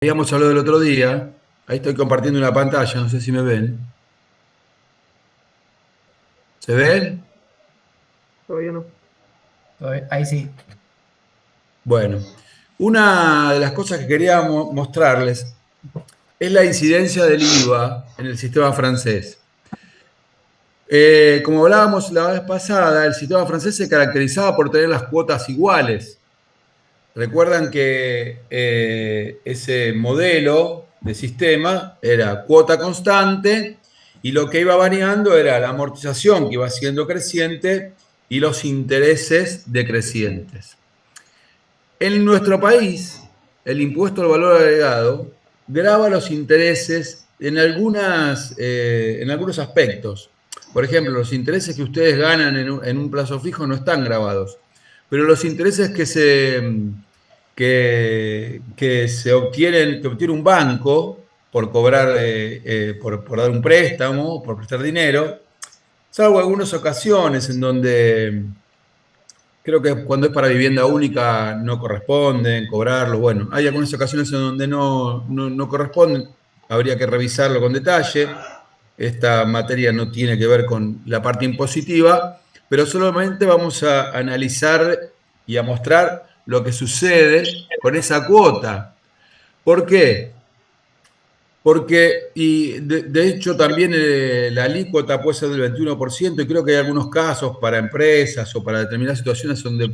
Habíamos hablado el otro día, ahí estoy compartiendo una pantalla, no sé si me ven. ¿Se ven? Todavía no. Ahí sí. Bueno, una de las cosas que quería mostrarles es la incidencia del IVA en el sistema francés. Como hablábamos la vez pasada, el sistema francés se caracterizaba por tener las cuotas iguales. Recuerdan que ese modelo de sistema era cuota constante y lo que iba variando era la amortización que iba siendo creciente y los intereses decrecientes. En nuestro país, el impuesto al valor agregado grava los intereses en algunos aspectos. Por ejemplo, los intereses que ustedes ganan en un plazo fijo no están grabados, pero los intereses que obtienen, que obtiene un banco por cobrar, por dar un préstamo, por prestar dinero, salvo algunas ocasiones en donde creo que cuando es para vivienda única no corresponden cobrarlo. Bueno, hay algunas ocasiones en donde no corresponden. Habría que revisarlo con detalle. Esta materia no tiene que ver con la parte impositiva, pero solamente vamos a analizar y a mostrar lo que sucede con esa cuota. ¿Por qué? Porque, y de hecho también la alícuota puede ser del 21% y creo que hay algunos casos para empresas o para determinadas situaciones donde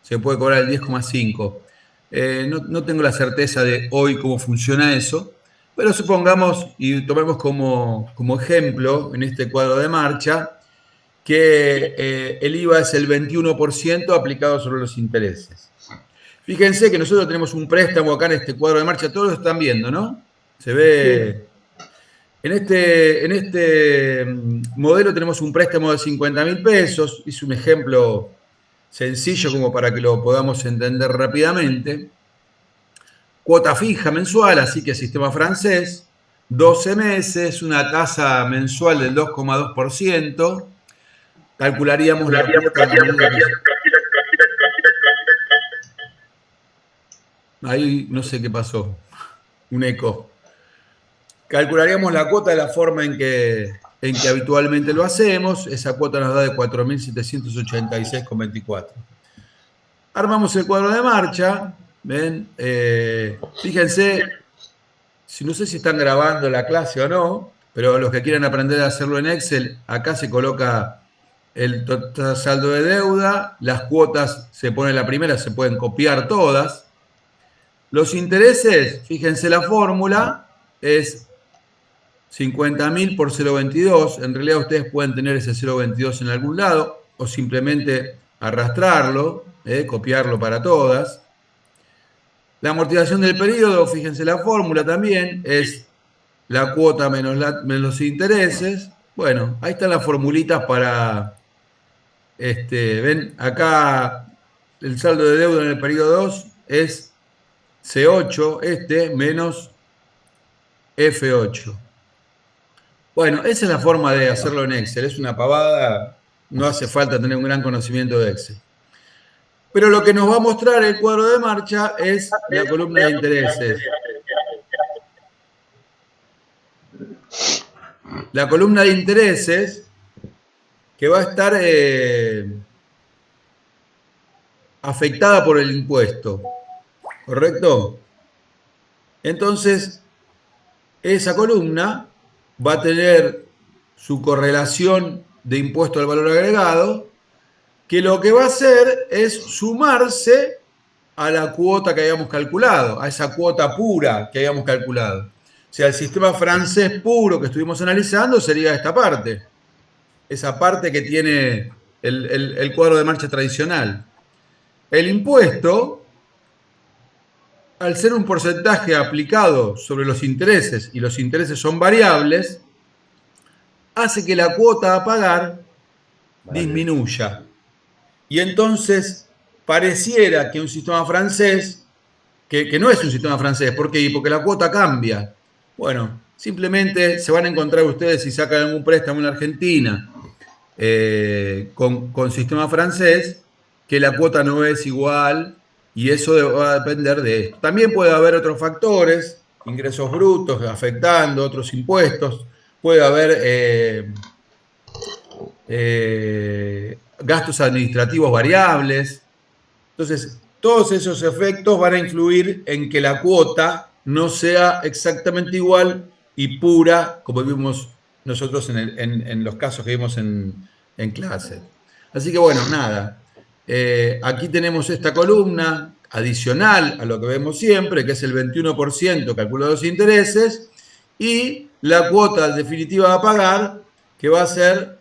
se puede cobrar el 10,5%. No tengo la certeza de hoy cómo funciona eso, pero supongamos y tomemos como ejemplo en este cuadro de marcha que el IVA es el 21% aplicado sobre los intereses. Fíjense que nosotros tenemos un préstamo acá en este cuadro de marcha, todos lo están viendo, ¿no? Se Sí, ve en este modelo tenemos un préstamo de 50.000 pesos. Hice un ejemplo sencillo como para que lo podamos entender rápidamente. Cuota fija mensual, así que sistema francés. 12 meses, una tasa mensual del 2,2%. Calcularíamos la cuota de la manera que... Ahí no sé qué pasó. Un eco. Calcularíamos la cuota de la forma en que habitualmente lo hacemos. Esa cuota nos da de 4.786,24. Armamos el cuadro de marcha. ¿Ven? Fíjense, si no sé si están grabando la clase o no, pero los que quieran aprender a hacerlo en Excel, acá se coloca el total saldo de deuda, las cuotas se pone la primera, se pueden copiar todas. Los intereses, fíjense la fórmula, es 50.000 por 0,22. En realidad ustedes pueden tener ese 0,22 en algún lado o simplemente arrastrarlo, copiarlo para todas. La amortización del periodo, fíjense la fórmula también, es la cuota menos los intereses. Bueno, ahí están las formulitas ven, acá el saldo de deuda en el periodo 2 es C8, menos F8. Bueno, esa es la forma de hacerlo en Excel. Es una pavada, no hace falta tener un gran conocimiento de Excel. Pero lo que nos va a mostrar el cuadro de marcha es la columna de intereses. La columna de intereses que va a estar afectada por el impuesto, ¿correcto? Entonces, esa columna va a tener su correlación de impuesto al valor agregado, que lo que va a hacer es sumarse a la cuota que habíamos calculado, a esa cuota pura que habíamos calculado. O sea, el sistema francés puro que estuvimos analizando sería esta parte, esa parte que tiene el cuadro de marcha tradicional. El impuesto, al ser un porcentaje aplicado sobre los intereses y los intereses son variables, hace que la cuota a pagar disminuya. Y entonces pareciera que un sistema francés, que no es un sistema francés, ¿por qué? Porque la cuota cambia. Bueno, simplemente se van a encontrar ustedes si sacan algún préstamo en Argentina con sistema francés, que la cuota no es igual y eso va a depender de esto. También puede haber otros factores, ingresos brutos afectando, otros impuestos, puede haber gastos administrativos variables. Entonces, todos esos efectos van a influir en que la cuota no sea exactamente igual y pura como vimos nosotros en los casos que vimos en clase. Así que bueno, nada. Aquí tenemos esta columna adicional a lo que vemos siempre, que es el 21% calculo de los intereses, y la cuota definitiva a pagar, que va a ser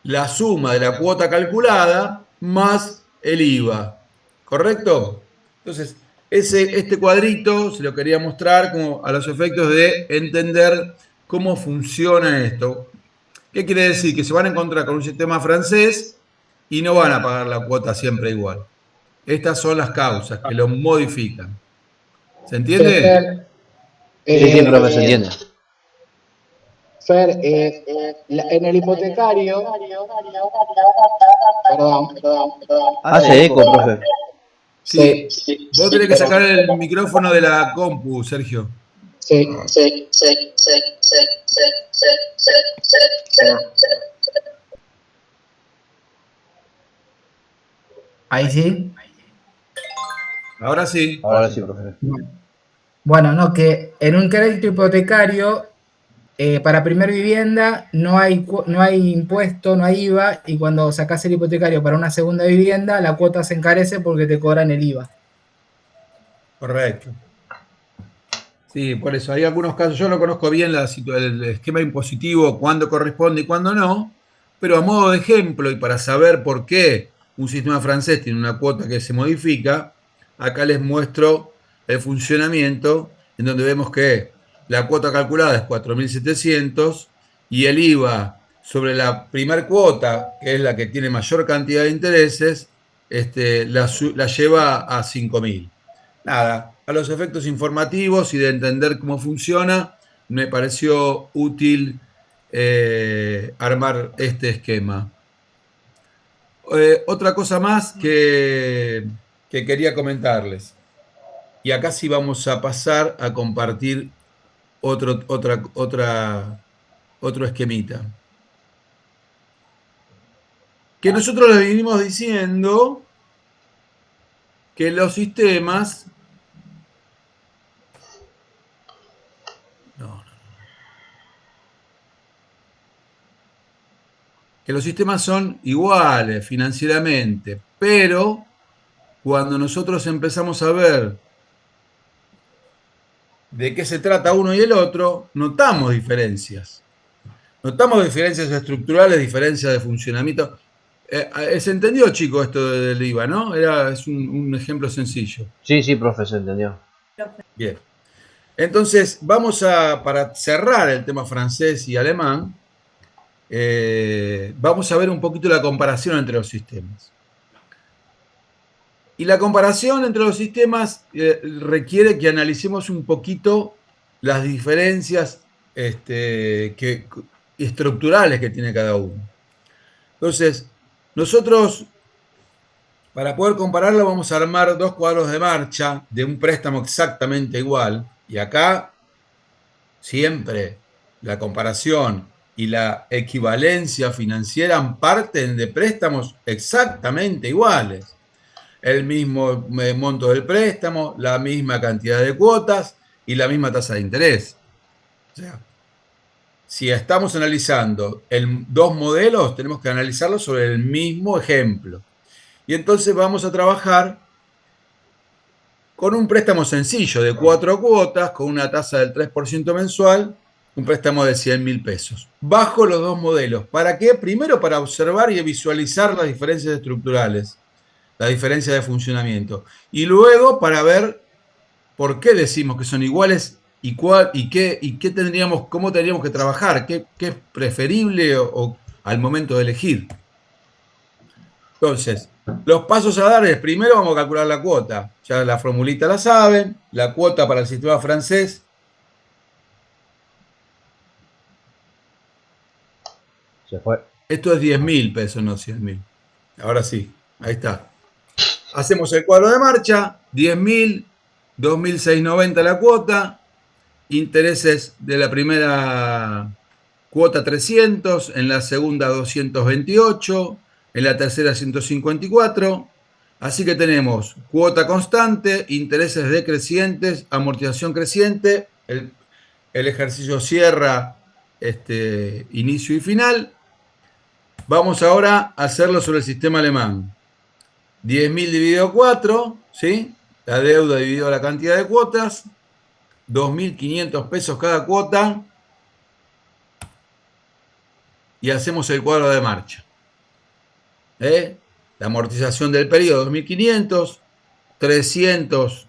la suma de la cuota calculada más el IVA. ¿Correcto? Entonces, este cuadrito se lo quería mostrar como a los efectos de entender cómo funciona esto. ¿Qué quiere decir? Que se van a encontrar con un sistema francés y no van a pagar la cuota siempre igual. Estas son las causas que lo modifican. ¿Se Che, entiende? Fer, Sí, sí, profe, se eh, entiende. Fer, en el hipotecario, perdón, Hace eco, profe. Sí. Vos tenés que pero sacar el micrófono de la compu, Sergio. sí, ahí sí. Ahora sí. Ahora sí, profe. Bueno, no, que en un crédito hipotecario, para primera vivienda no hay impuesto, no hay IVA, y cuando sacas el hipotecario para una segunda vivienda, la cuota se encarece porque te cobran el IVA. Correcto. Sí, por eso hay algunos casos, yo no conozco bien el esquema impositivo, cuándo corresponde y cuándo no, pero a modo de ejemplo y para saber por qué un sistema francés tiene una cuota que se modifica, acá les muestro el funcionamiento en donde vemos que la cuota calculada es 4.700 y el IVA sobre la primer cuota, que es la que tiene mayor cantidad de intereses, la lleva a 5.000. Nada, a los efectos informativos y de entender cómo funciona, me pareció útil armar este esquema. Otra cosa más que quería comentarles, y acá sí vamos a pasar a compartir otro esquemita. Que nosotros les vinimos diciendo que los sistemas... No, que los sistemas son iguales financieramente, pero cuando nosotros empezamos a ver de qué se trata uno y el otro, notamos diferencias. Notamos diferencias estructurales, diferencias de funcionamiento. ¿Se entendió, chico, esto del IVA, no? Es un ejemplo sencillo. Sí, sí, profe, se entendió. Bien. Entonces, para cerrar el tema francés y alemán, vamos a ver un poquito la comparación entre los sistemas. Y la comparación entre los sistemas requiere que analicemos un poquito las diferencias estructurales que tiene cada uno. Entonces, nosotros, para poder compararlo, vamos a armar dos cuadros de marcha de un préstamo exactamente igual. Y acá, siempre, la comparación y la equivalencia financiera parten de préstamos exactamente iguales. El mismo monto del préstamo, la misma cantidad de cuotas y la misma tasa de interés. O sea, si estamos analizando dos modelos, tenemos que analizarlos sobre el mismo ejemplo. Y entonces vamos a trabajar con un préstamo sencillo de 4 cuotas, con una tasa del 3% mensual, un préstamo de 100.000 pesos. Bajo los dos modelos. ¿Para qué? Primero para observar y visualizar las diferencias estructurales, la diferencia de funcionamiento. Y luego para ver por qué decimos que son iguales y qué tendríamos, cómo tendríamos que trabajar, qué es preferible al momento de elegir. Entonces, los pasos a dar es, primero vamos a calcular la cuota. Ya la formulita la saben, la cuota para el sistema francés. Se fue. Esto es 10.000 pesos, no 100.000. Ahora sí, ahí está. Hacemos el cuadro de marcha, 10.000 2.690 la cuota, intereses de la primera cuota 300, en la segunda 228, en la tercera 154. Así que tenemos cuota constante, intereses decrecientes, amortización creciente, el ejercicio cierra inicio y final. Vamos ahora a hacerlo sobre el sistema alemán. 10.000 dividido 4, ¿sí? La deuda dividido la cantidad de cuotas, 2.500 pesos cada cuota, y hacemos el cuadro de marcha. La amortización del periodo, 2.500, 300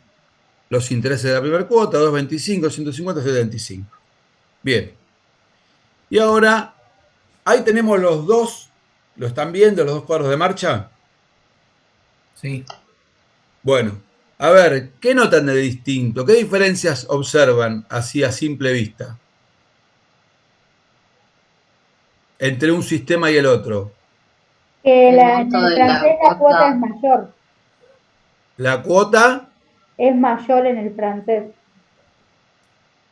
los intereses de la primera cuota, 225, 150, 75. Bien. Y ahora, ahí tenemos los dos, ¿lo están viendo, los dos cuadros de marcha? Sí. Bueno, a ver, ¿qué notan de distinto? ¿Qué diferencias observan así a simple vista entre un sistema y el otro? Que El en monto el de la francés la cuota cuota. es mayor. La cuota Es mayor en el francés.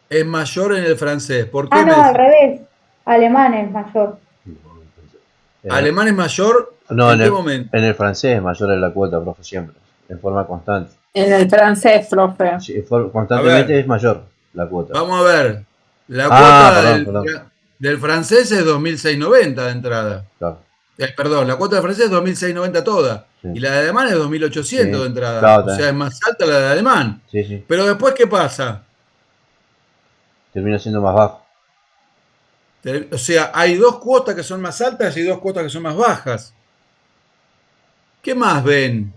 es mayor en el francés. ¿Por Ah, qué me no, al decís? revés. Alemán es mayor. ¿Alemán es mayor? No, ¿En qué momento? en el francés es mayor la cuota, profe, siempre, en forma constante. En el francés, profe. Sí, A constantemente ver, es mayor la cuota. vamos a ver. La Ah, cuota perdón, perdón. del francés es 2.690 de entrada. Claro, Perdón, la cuota del francés es 2.690 toda. sí. Y la de alemán es 2.800 Sí, de entrada. claro, O sea, también. es más alta la de alemán. Sí, sí. Pero después, ¿qué pasa? Termina siendo más bajo. O sea, hay dos cuotas que son más altas y dos cuotas que son más bajas. ¿Qué más ven?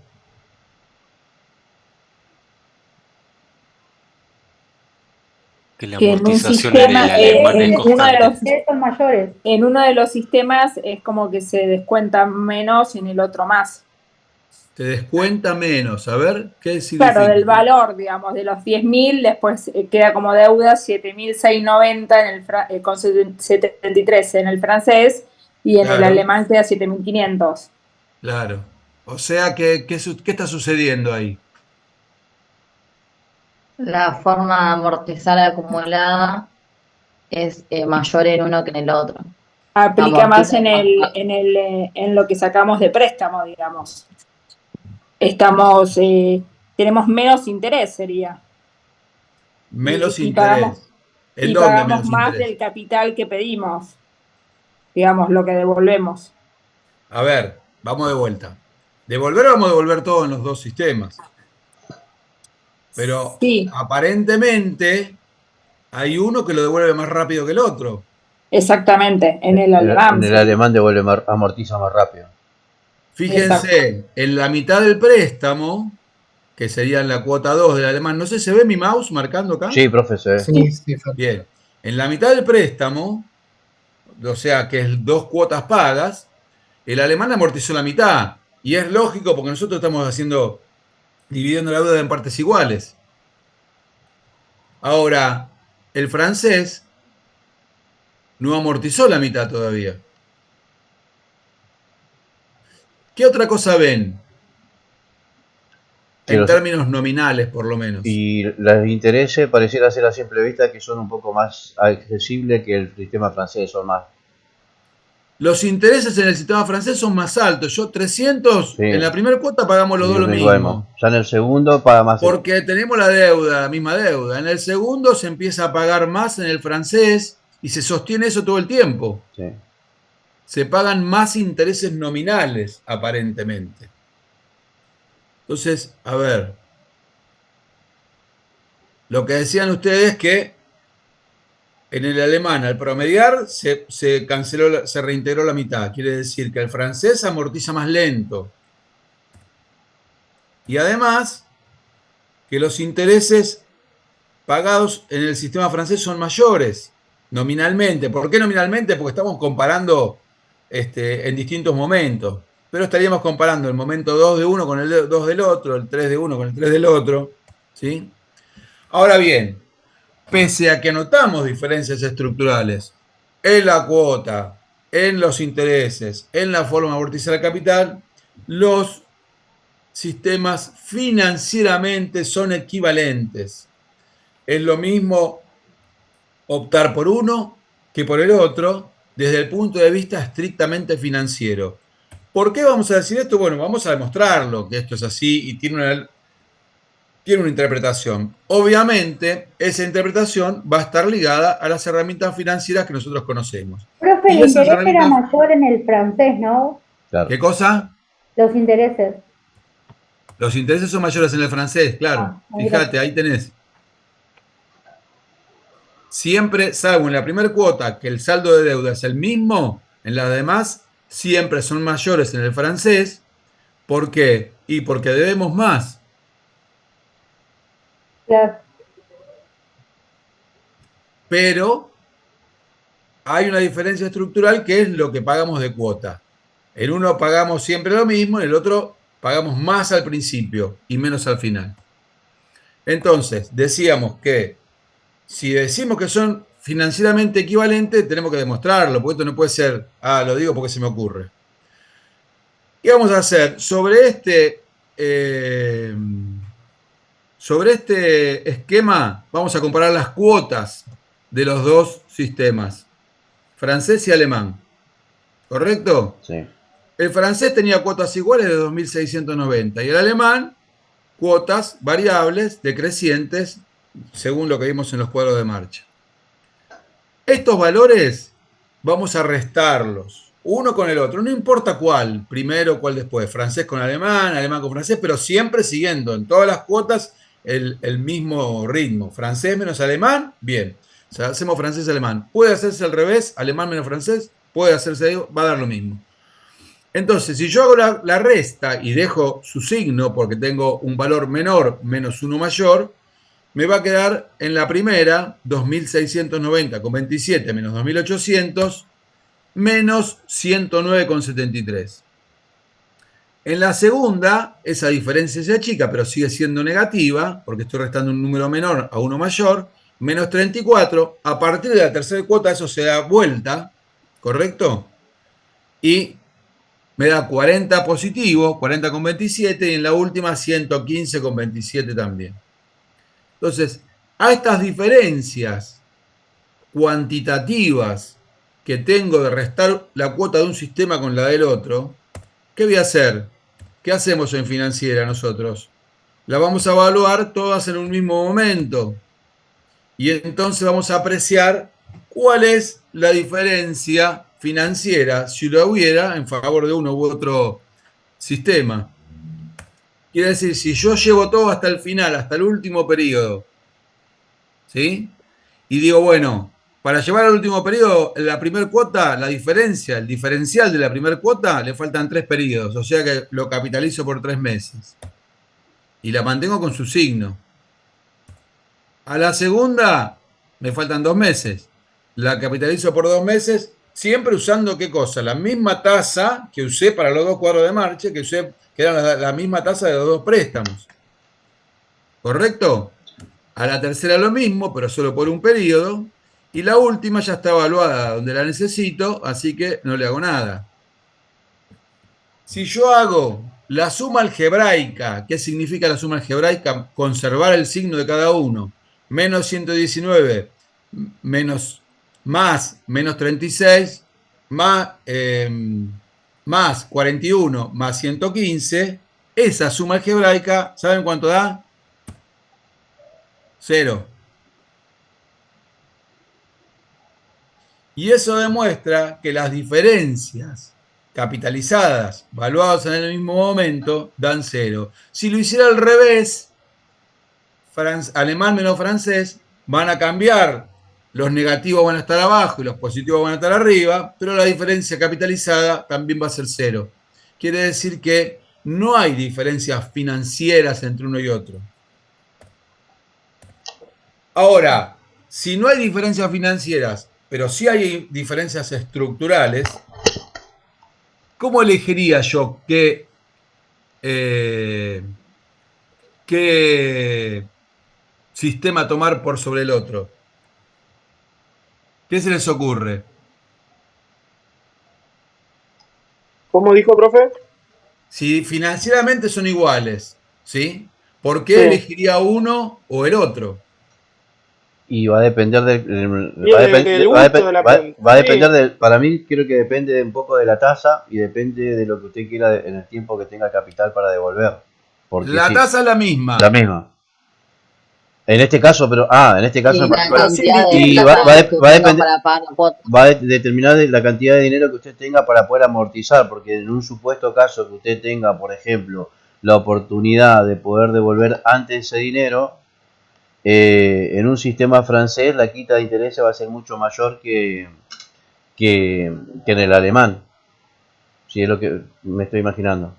Que la Que en un amortización en sistema, el alemán es en uno de constante. los, Son mayores. en uno de los sistemas es como que se descuenta menos y en el otro más. Te descuenta menos. A ver, ¿qué significa? Claro, del valor, digamos, de los 10.000, después queda como deuda 7.690 con 73 en el francés y en el Claro, alemán queda 7.500. claro. O sea, ¿qué está sucediendo ahí? La forma de amortizar acumulada es mayor en uno que en el otro. Aplica más Amortiza más. en lo que sacamos de préstamo, digamos. Tenemos menos interés, sería. Menos Y pagamos, interés. ¿En y dónde pagamos menos más interés? del capital que pedimos, digamos, lo que devolvemos. A ver, vamos de vuelta. Vamos a devolver todo en los dos sistemas. Pero Sí, aparentemente hay uno que lo devuelve más rápido que el otro. exactamente, en el En alemán. el Sí. alemán amortiza más rápido. Exacto. Fíjense, en la mitad del préstamo, que sería en la cuota 2 del alemán, no sé, ¿se ve mi mouse marcando acá? Sí, profe, se ve. Sí, sí, Facu. Bien. En la mitad del préstamo, o sea que es dos cuotas pagas, el alemán amortizó la mitad. Y es lógico porque nosotros estamos dividiendo la deuda en partes iguales. Ahora, el francés no amortizó la mitad todavía. ¿Qué otra cosa ven? Sí, En términos nominales, por lo menos. y los intereses pareciera ser a simple vista que son un poco más accesibles que el sistema francés, son más. Los intereses en el sistema francés son más altos. Yo 300, Sí. en la primera cuota pagamos los dos lo mismo. Ya en el segundo paga más. Porque tenemos la deuda, la misma deuda. En el segundo se empieza a pagar más en el francés y se sostiene eso todo el tiempo. Sí. Se pagan más intereses nominales, aparentemente. Entonces, a ver. Lo que decían ustedes que en el alemán, al promediar, se canceló, se reintegró la mitad. Quiere decir que el francés amortiza más lento. Y además, que los intereses pagados en el sistema francés son mayores, nominalmente. ¿Por qué nominalmente? Porque estamos comparando en distintos momentos. Pero estaríamos comparando el momento 2 de uno con el 2 del otro, el 3 de uno con el 3 del otro. ¿Sí? Ahora bien, pese a que notamos diferencias estructurales en la cuota, en los intereses, en la forma de amortizar el capital, los sistemas financieramente son equivalentes. Es lo mismo optar por uno que por el otro desde el punto de vista estrictamente financiero. ¿Por qué vamos a decir esto? Bueno, vamos a demostrarlo que esto es así y tiene una interpretación. Obviamente, esa interpretación va a estar ligada a las herramientas financieras que nosotros conocemos. Profe, el Y esas interés era herramientas, mayor en el francés, ¿no? Claro. ¿qué cosa? Los intereses. Los intereses son mayores en el francés, claro. Muy Fíjate, ahí tenés. Siempre, salvo en la primera cuota, que el saldo de deuda es el mismo, en las demás siempre son mayores en el francés. ¿Por qué? Y porque debemos más. claro. Pero hay una diferencia estructural que es lo que pagamos de cuota. En uno pagamos siempre lo mismo, en el otro pagamos más al principio y menos al final. Entonces, decíamos que si decimos que son financieramente equivalentes, tenemos que demostrarlo, porque esto no puede ser, lo digo porque se me ocurre. ¿Qué vamos a hacer? Sobre este esquema vamos a comparar las cuotas de los dos sistemas, francés y alemán. ¿Correcto? Sí. El francés tenía cuotas iguales de 2.690 y el alemán cuotas variables decrecientes según lo que vimos en los cuadros de marcha. Estos valores vamos a restarlos, uno con el otro, no importa cuál, primero, cuál después, francés con alemán, alemán con francés, pero siempre siguiendo en todas las cuotas el mismo ritmo. Francés menos alemán, bien. O sea, hacemos francés-alemán. Puede hacerse al revés, alemán menos francés, puede hacerse ahí, va a dar lo mismo. Entonces, si yo hago la resta y dejo su signo porque tengo un valor menor menos uno mayor, me va a quedar en la primera 2.690,27 menos 2.800 menos 109,73. En la segunda, esa diferencia se achica, pero sigue siendo negativa, porque estoy restando un número menor a uno mayor, menos 34. A partir de la tercera cuota, eso se da vuelta, ¿correcto? Y me da 40 positivo, 40,27, y en la última 115,27 también. Entonces, a estas diferencias cuantitativas que tengo de restar la cuota de un sistema con la del otro, ¿qué voy a hacer? ¿Qué hacemos en financiera nosotros? La vamos a evaluar todas en un mismo momento. Y entonces vamos a apreciar cuál es la diferencia financiera, si lo hubiera, en favor de uno u otro sistema. Quiere decir, si yo llevo todo hasta el final, hasta el último periodo, ¿sí? Y digo, bueno, para llevar al último periodo, la primera cuota, la diferencia, el diferencial de la primera cuota, le faltan 3 periodos, o sea que lo capitalizo por 3 meses. Y la mantengo con su signo. A la segunda, me faltan 2 meses. La capitalizo por 2 meses, siempre usando ¿qué cosa? La misma tasa que usé para los dos cuadros de marcha, que era la misma tasa de los dos préstamos. ¿Correcto? A la tercera lo mismo, pero solo por un periodo. Y la última ya está evaluada donde la necesito, así que no le hago nada. Si yo hago la suma algebraica, ¿qué significa la suma algebraica? Conservar el signo de cada uno. Menos 119, más menos 36, más 41, más 115. Esa suma algebraica, ¿saben cuánto da? 0. Y eso demuestra que las diferencias capitalizadas, valuadas en el mismo momento, dan 0. Si lo hiciera al revés, alemán menos francés, van a cambiar. Los negativos van a estar abajo y los positivos van a estar arriba, pero la diferencia capitalizada también va a ser 0. Quiere decir que no hay diferencias financieras entre uno y otro. Ahora, si no hay diferencias financieras, pero sí hay diferencias estructurales, ¿cómo elegiría yo qué sistema tomar por sobre el otro? ¿Qué se les ocurre? ¿Cómo dijo, profe? Si financieramente son iguales, ¿sí? ¿Por qué Sí. elegiría uno o el otro? Y va a depender del, Y del gusto de la va a depender sí. del, para mí creo que depende un poco de la tasa y depende de lo que usted quiera en el tiempo que tenga capital para devolver. Porque La sí, tasa es la la misma. misma. En este caso, en este caso Y en la particular, cantidad de y plata que va a tenga depender, para pagar la cuota. va a determinar de la cantidad de dinero que usted tenga para poder amortizar, porque en un supuesto caso que usted tenga, por ejemplo, la oportunidad de poder devolver antes ese dinero, en un sistema francés la quita de intereses va a ser mucho mayor que en el alemán, si es lo que me estoy imaginando.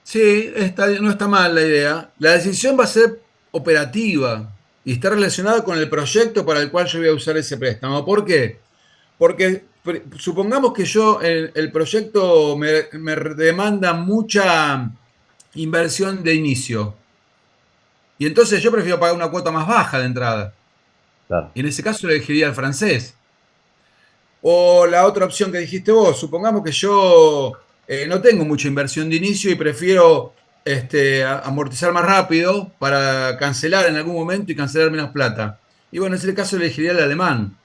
Sí, no está mal la idea. La decisión va a ser operativa y está relacionada con el proyecto para el cual yo voy a usar ese préstamo. ¿Por qué? Porque supongamos que yo, el proyecto me demanda mucha inversión de inicio. Y entonces yo prefiero pagar una cuota más baja de entrada. Claro. Y en ese caso elegiría el francés. O la otra opción que dijiste vos, supongamos que yo no tengo mucha inversión de inicio y prefiero amortizar más rápido para cancelar en algún momento y cancelar menos plata. Y bueno, en ese caso elegiría el alemán.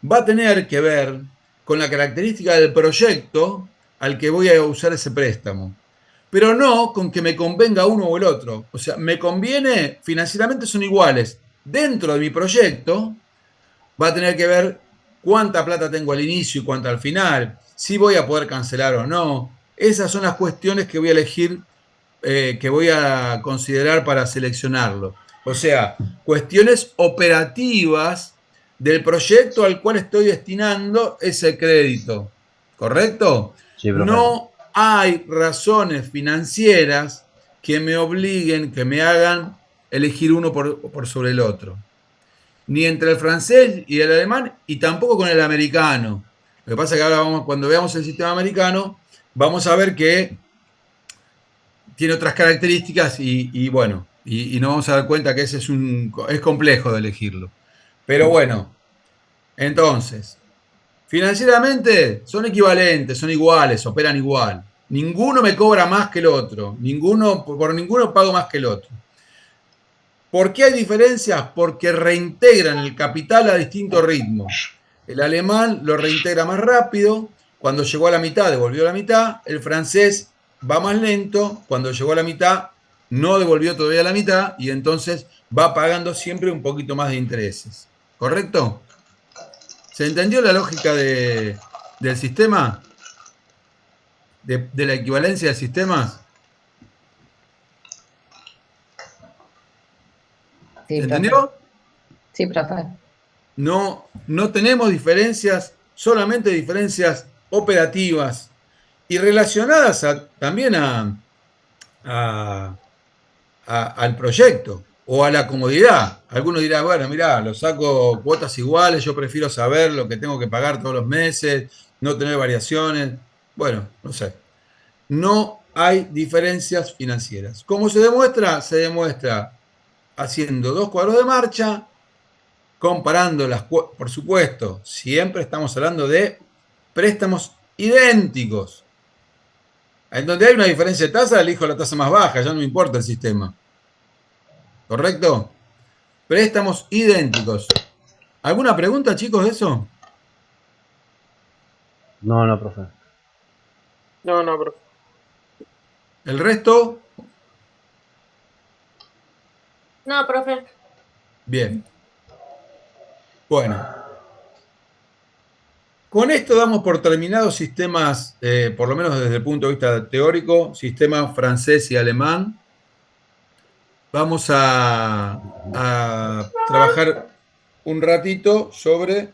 Va a tener que ver con la característica del proyecto al que voy a usar ese préstamo. Pero no con que me convenga uno o el otro. O sea, me conviene, financieramente son iguales. Dentro de mi proyecto va a tener que ver cuánta plata tengo al inicio y cuánta al final, si voy a poder cancelar o no. Esas son las cuestiones que voy a elegir, que voy a considerar para seleccionarlo. O sea, cuestiones operativas del proyecto al cual estoy destinando ese crédito. ¿Correcto? Sí, profe. No hay razones financieras que me obliguen, que me hagan elegir uno por sobre el otro, ni entre el francés y el alemán, y tampoco con el americano. Lo que pasa es que ahora cuando veamos el sistema americano, vamos a ver que tiene otras características y bueno, y nos vamos a dar cuenta que ese es complejo de elegirlo. Pero bueno, entonces, financieramente son equivalentes, son iguales, operan igual. Ninguno me cobra más que el otro, por ninguno pago más que el otro. ¿Por qué hay diferencias? Porque reintegran el capital a distinto ritmo. El alemán lo reintegra más rápido, cuando llegó a la mitad devolvió la mitad, el francés va más lento, cuando llegó a la mitad no devolvió todavía la mitad y entonces va pagando siempre un poquito más de intereses. ¿Correcto? ¿Se entendió la lógica del sistema? ¿De la equivalencia de sistemas? Sí, ¿Se profe. entendió? Sí, profe. No tenemos diferencias, solamente diferencias operativas y relacionadas también al proyecto o a la comodidad. Algunos dirán, bueno, mirá, lo saco cuotas iguales, yo prefiero saber lo que tengo que pagar todos los meses, no tener variaciones. Bueno, no sé. No hay diferencias financieras. ¿Cómo se demuestra? Se demuestra haciendo dos cuadros de marcha, comparando por supuesto, siempre estamos hablando de préstamos idénticos. En donde hay una diferencia de tasa, elijo la tasa más baja, ya no me importa el sistema. ¿Correcto? Préstamos idénticos. ¿Alguna pregunta, chicos, de eso? No, profe. No, profe. ¿El resto? No, profe. Bien. Bueno. Con esto damos por terminados sistemas, por lo menos desde el punto de vista teórico, sistemas francés y alemán. Vamos a trabajar un ratito sobre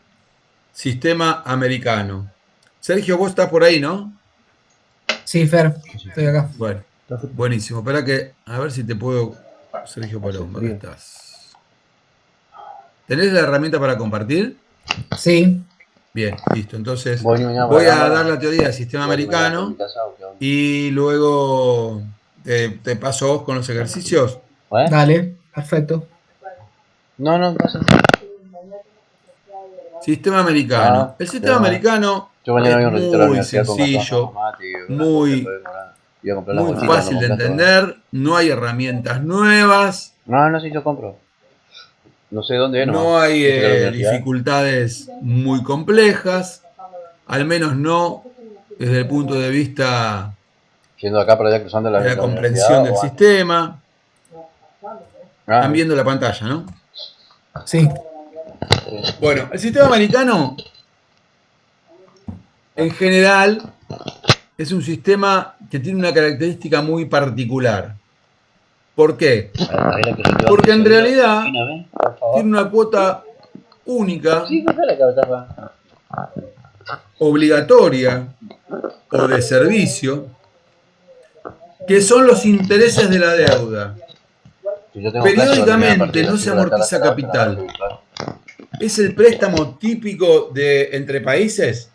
sistema americano. Sergio, vos estás por ahí, ¿no? Sí, Fer, estoy acá. Bueno, buenísimo. Espera que, a ver si te puedo... Sergio Palomba, ¿dónde estás? ¿Tenés la herramienta para compartir? Sí, Bien, listo. Entonces Voy mañana voy para a la dar la teoría del sistema americano y luego te paso a vos con los ejercicios. dale, perfecto. No pasa. Sistema americano. El sistema americano Yo mañana es voy a un ratito a la muy universidad con Gastón, sencillo, con Mati, y una cosa muy después, ¿verdad? Voy a comprar las Muy bolsitas, fácil no de compras todas. entender, no hay herramientas nuevas, No, sí, yo compro. No sé dónde es nomás. no hay ¿Viste que la universidad? dificultades muy complejas, al menos no desde el punto de vista Yendo acá para allá cruzando de la la comprensión universidad del o antes. sistema. Ah, Están viendo la pantalla, ¿no? Sí. Bueno, el sistema americano, en general, es un sistema que tiene una característica muy particular. ¿Por qué? arregla que se te Porque en ese oído. realidad Fina, ¿ves? Por tiene favor. una cuota única, Sí, coge la cabeza. obligatoria o de servicio, que son los intereses de la deuda. Si yo tengo clase, va a terminar a partir Periódicamente de no las se 5 de la tarde hasta amortiza las 8, no agarro capital. el virtual. Es el préstamo típico de entre países.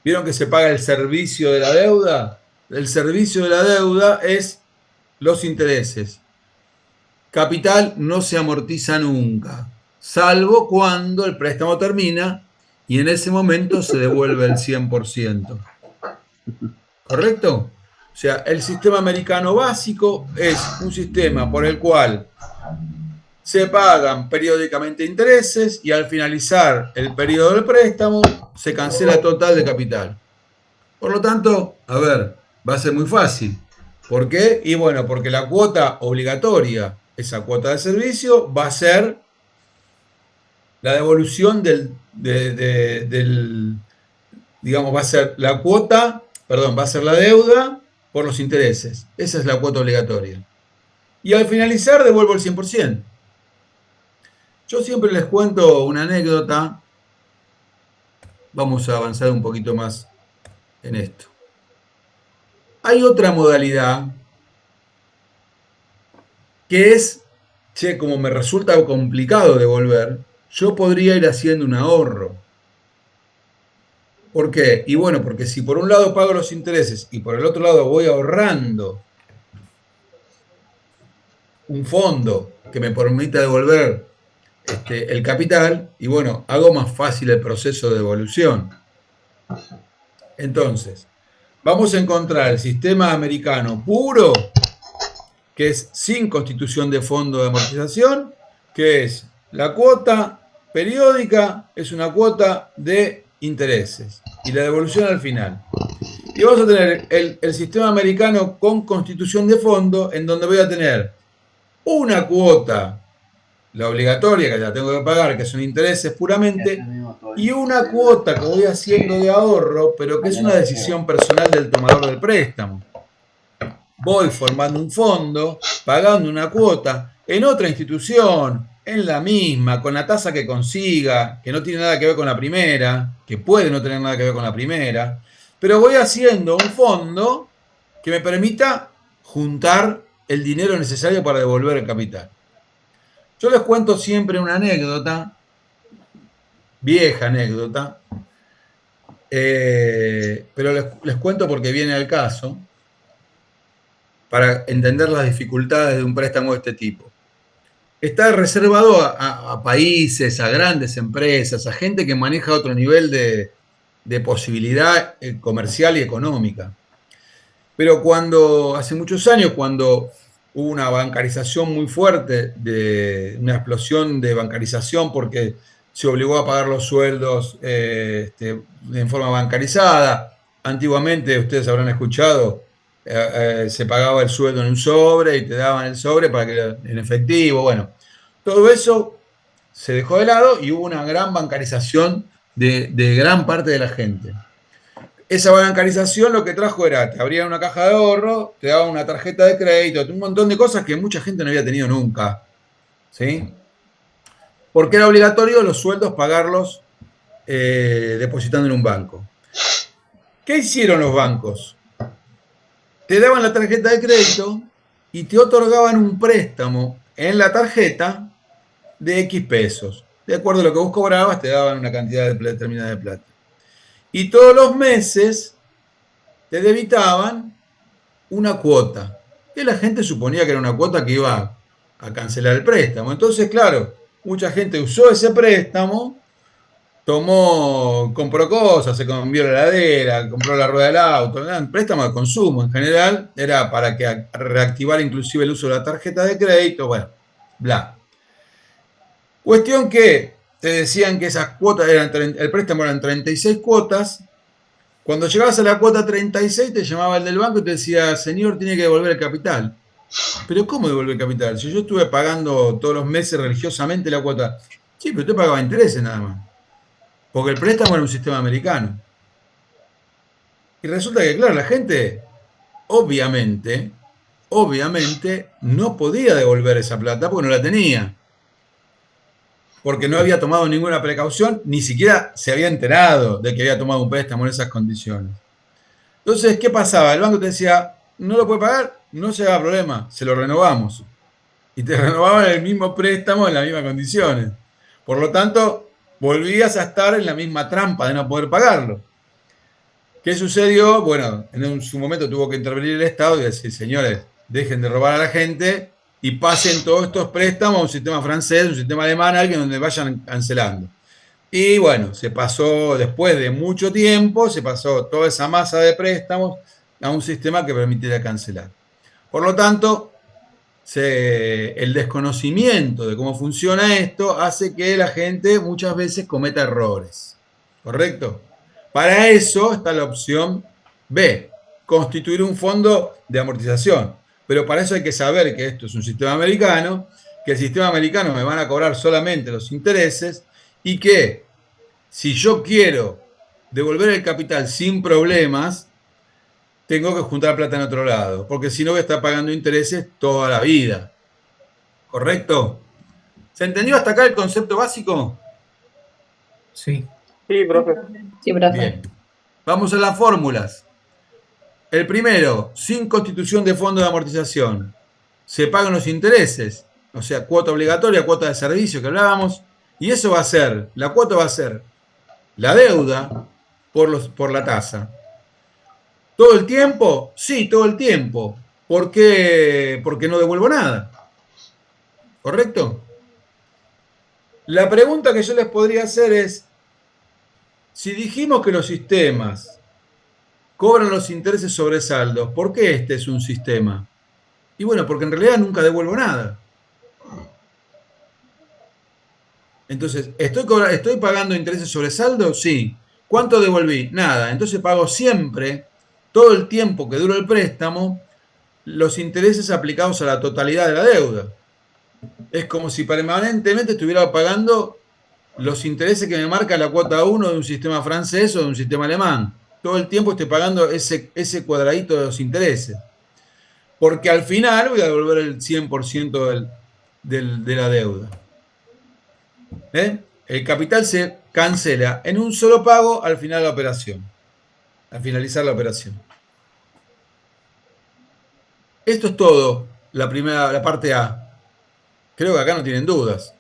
¿Vieron que se paga el servicio de la deuda? El servicio de la deuda es los intereses. Capital no se amortiza nunca, salvo cuando el préstamo termina y en ese momento se devuelve el 100%. ¿Correcto? O sea, el sistema americano básico es un sistema por el cual se pagan periódicamente intereses y al finalizar el periodo del préstamo se cancela total de capital. Por lo tanto, a ver, va a ser muy fácil. ¿Por qué? Y bueno, porque la cuota obligatoria, esa cuota de servicio, va a ser la devolución digamos, va a ser la cuota, perdón, va a ser la deuda por los intereses. Esa es la cuota obligatoria. Y al finalizar devuelvo el 100%. Yo siempre les cuento una anécdota. Vamos a avanzar un poquito más en esto. Hay otra modalidad que es, che, como me resulta complicado devolver, yo podría ir haciendo un ahorro. ¿Por qué? Y bueno, porque si por un lado pago los intereses y por el otro lado voy ahorrando un fondo que me permita devolver el capital, y bueno, hago más fácil el proceso de devolución. Entonces, vamos a encontrar el sistema americano puro, que es sin constitución de fondo de amortización, que es la cuota periódica, es una cuota de intereses y la devolución al final. Y vamos a tener el sistema americano con constitución de fondo, en donde voy a tener una cuota, la obligatoria, que la tengo que pagar, que son intereses puramente, y una cuota que voy haciendo de ahorro, pero que es una decisión personal del tomador del préstamo. Voy formando un fondo, pagando una cuota en otra institución, en la misma, con la tasa que consiga, que no tiene nada que ver con la primera, que puede no tener nada que ver con la primera, pero voy haciendo un fondo que me permita juntar el dinero necesario para devolver el capital. Yo les cuento siempre una anécdota, vieja anécdota, pero les cuento porque viene al caso, para entender las dificultades de un préstamo de este tipo. Está reservado a países, a grandes empresas, a gente que maneja otro nivel de posibilidad comercial y económica. Pero hace muchos años, cuando hubo una bancarización muy fuerte, una explosión de bancarización porque se obligó a pagar los sueldos en forma bancarizada. Antiguamente, ustedes habrán escuchado, se pagaba el sueldo en un sobre y te daban el sobre para que en efectivo. Bueno, todo eso se dejó de lado y hubo una gran bancarización de gran parte de la gente. Esa bancarización lo que trajo era, te abrían una caja de ahorro, te daban una tarjeta de crédito, un montón de cosas que mucha gente no había tenido nunca. ¿Sí? Porque era obligatorio los sueldos pagarlos depositando en un banco. ¿Qué hicieron los bancos? Te daban la tarjeta de crédito y te otorgaban un préstamo en la tarjeta de X pesos. De acuerdo a lo que vos cobrabas, te daban una cantidad determinada de plata. Y todos los meses te debitaban una cuota, que la gente suponía que era una cuota que iba a cancelar el préstamo. Entonces, claro, mucha gente usó ese préstamo compró cosas, se cambió la heladera, compró la rueda del auto, eran préstamos de consumo en general, era para que reactivar inclusive el uso de la tarjeta de crédito, bueno, bla. Cuestión que te decían que esas cuotas el préstamo eran 36 cuotas. Cuando llegabas a la cuota 36 te llamaba el del banco y te decía, señor, tiene que devolver el capital. Pero ¿cómo devolver el capital? Si yo estuve pagando todos los meses religiosamente la cuota. Sí, pero usted pagaba intereses nada más. Porque el préstamo era un sistema americano. Y resulta que, claro, la gente, obviamente, no podía devolver esa plata porque no la tenía. Porque no había tomado ninguna precaución, ni siquiera se había enterado de que había tomado un préstamo en esas condiciones. Entonces, ¿qué pasaba? El banco te decía, no lo puede pagar, no se haga problema, se lo renovamos. Y te renovaban el mismo préstamo en las mismas condiciones. Por lo tanto, volvías a estar en la misma trampa de no poder pagarlo. ¿Qué sucedió? Bueno, en su momento tuvo que intervenir el Estado y decir, señores, dejen de robar a la gente y pasen todos estos préstamos a un sistema francés, un sistema alemán, alguien donde vayan cancelando. Y bueno, se pasó, después de mucho tiempo, se pasó toda esa masa de préstamos a un sistema que permitiera cancelar. Por lo tanto, el desconocimiento de cómo funciona esto hace que la gente muchas veces cometa errores. ¿Correcto? Para eso está la opción B, constituir un fondo de amortización. Pero para eso hay que saber que esto es un sistema americano, que el sistema americano me van a cobrar solamente los intereses y que si yo quiero devolver el capital sin problemas, tengo que juntar plata en otro lado, porque si no voy a estar pagando intereses toda la vida. ¿Correcto? ¿Se entendió hasta acá el concepto básico? Sí. Sí, profe. Sí, profe. Bien. Vamos a las fórmulas. El primero, sin constitución de fondo de amortización, se pagan los intereses, o sea, cuota obligatoria, cuota de servicio que hablábamos, y eso va a ser, la cuota va a ser la deuda por la tasa. ¿Todo el tiempo? Sí, todo el tiempo. ¿Por qué? Porque no devuelvo nada. ¿Correcto? La pregunta que yo les podría hacer es, si dijimos que los sistemas cobran los intereses sobre saldos, ¿por qué este es un sistema? Y bueno, porque en realidad nunca devuelvo nada. Entonces, ¿estoy pagando intereses sobre saldo? Sí. ¿Cuánto devolví? Nada. Entonces pago siempre, todo el tiempo que dura el préstamo, los intereses aplicados a la totalidad de la deuda. Es como si permanentemente estuviera pagando los intereses que me marca la cuota 1 de un sistema francés o de un sistema alemán. Todo el tiempo estoy pagando ese cuadradito de los intereses. Porque al final voy a devolver el 100% de la deuda. El capital se cancela en un solo pago al final de la operación. Al finalizar la operación. Esto es todo, la parte A. Creo que acá no tienen dudas.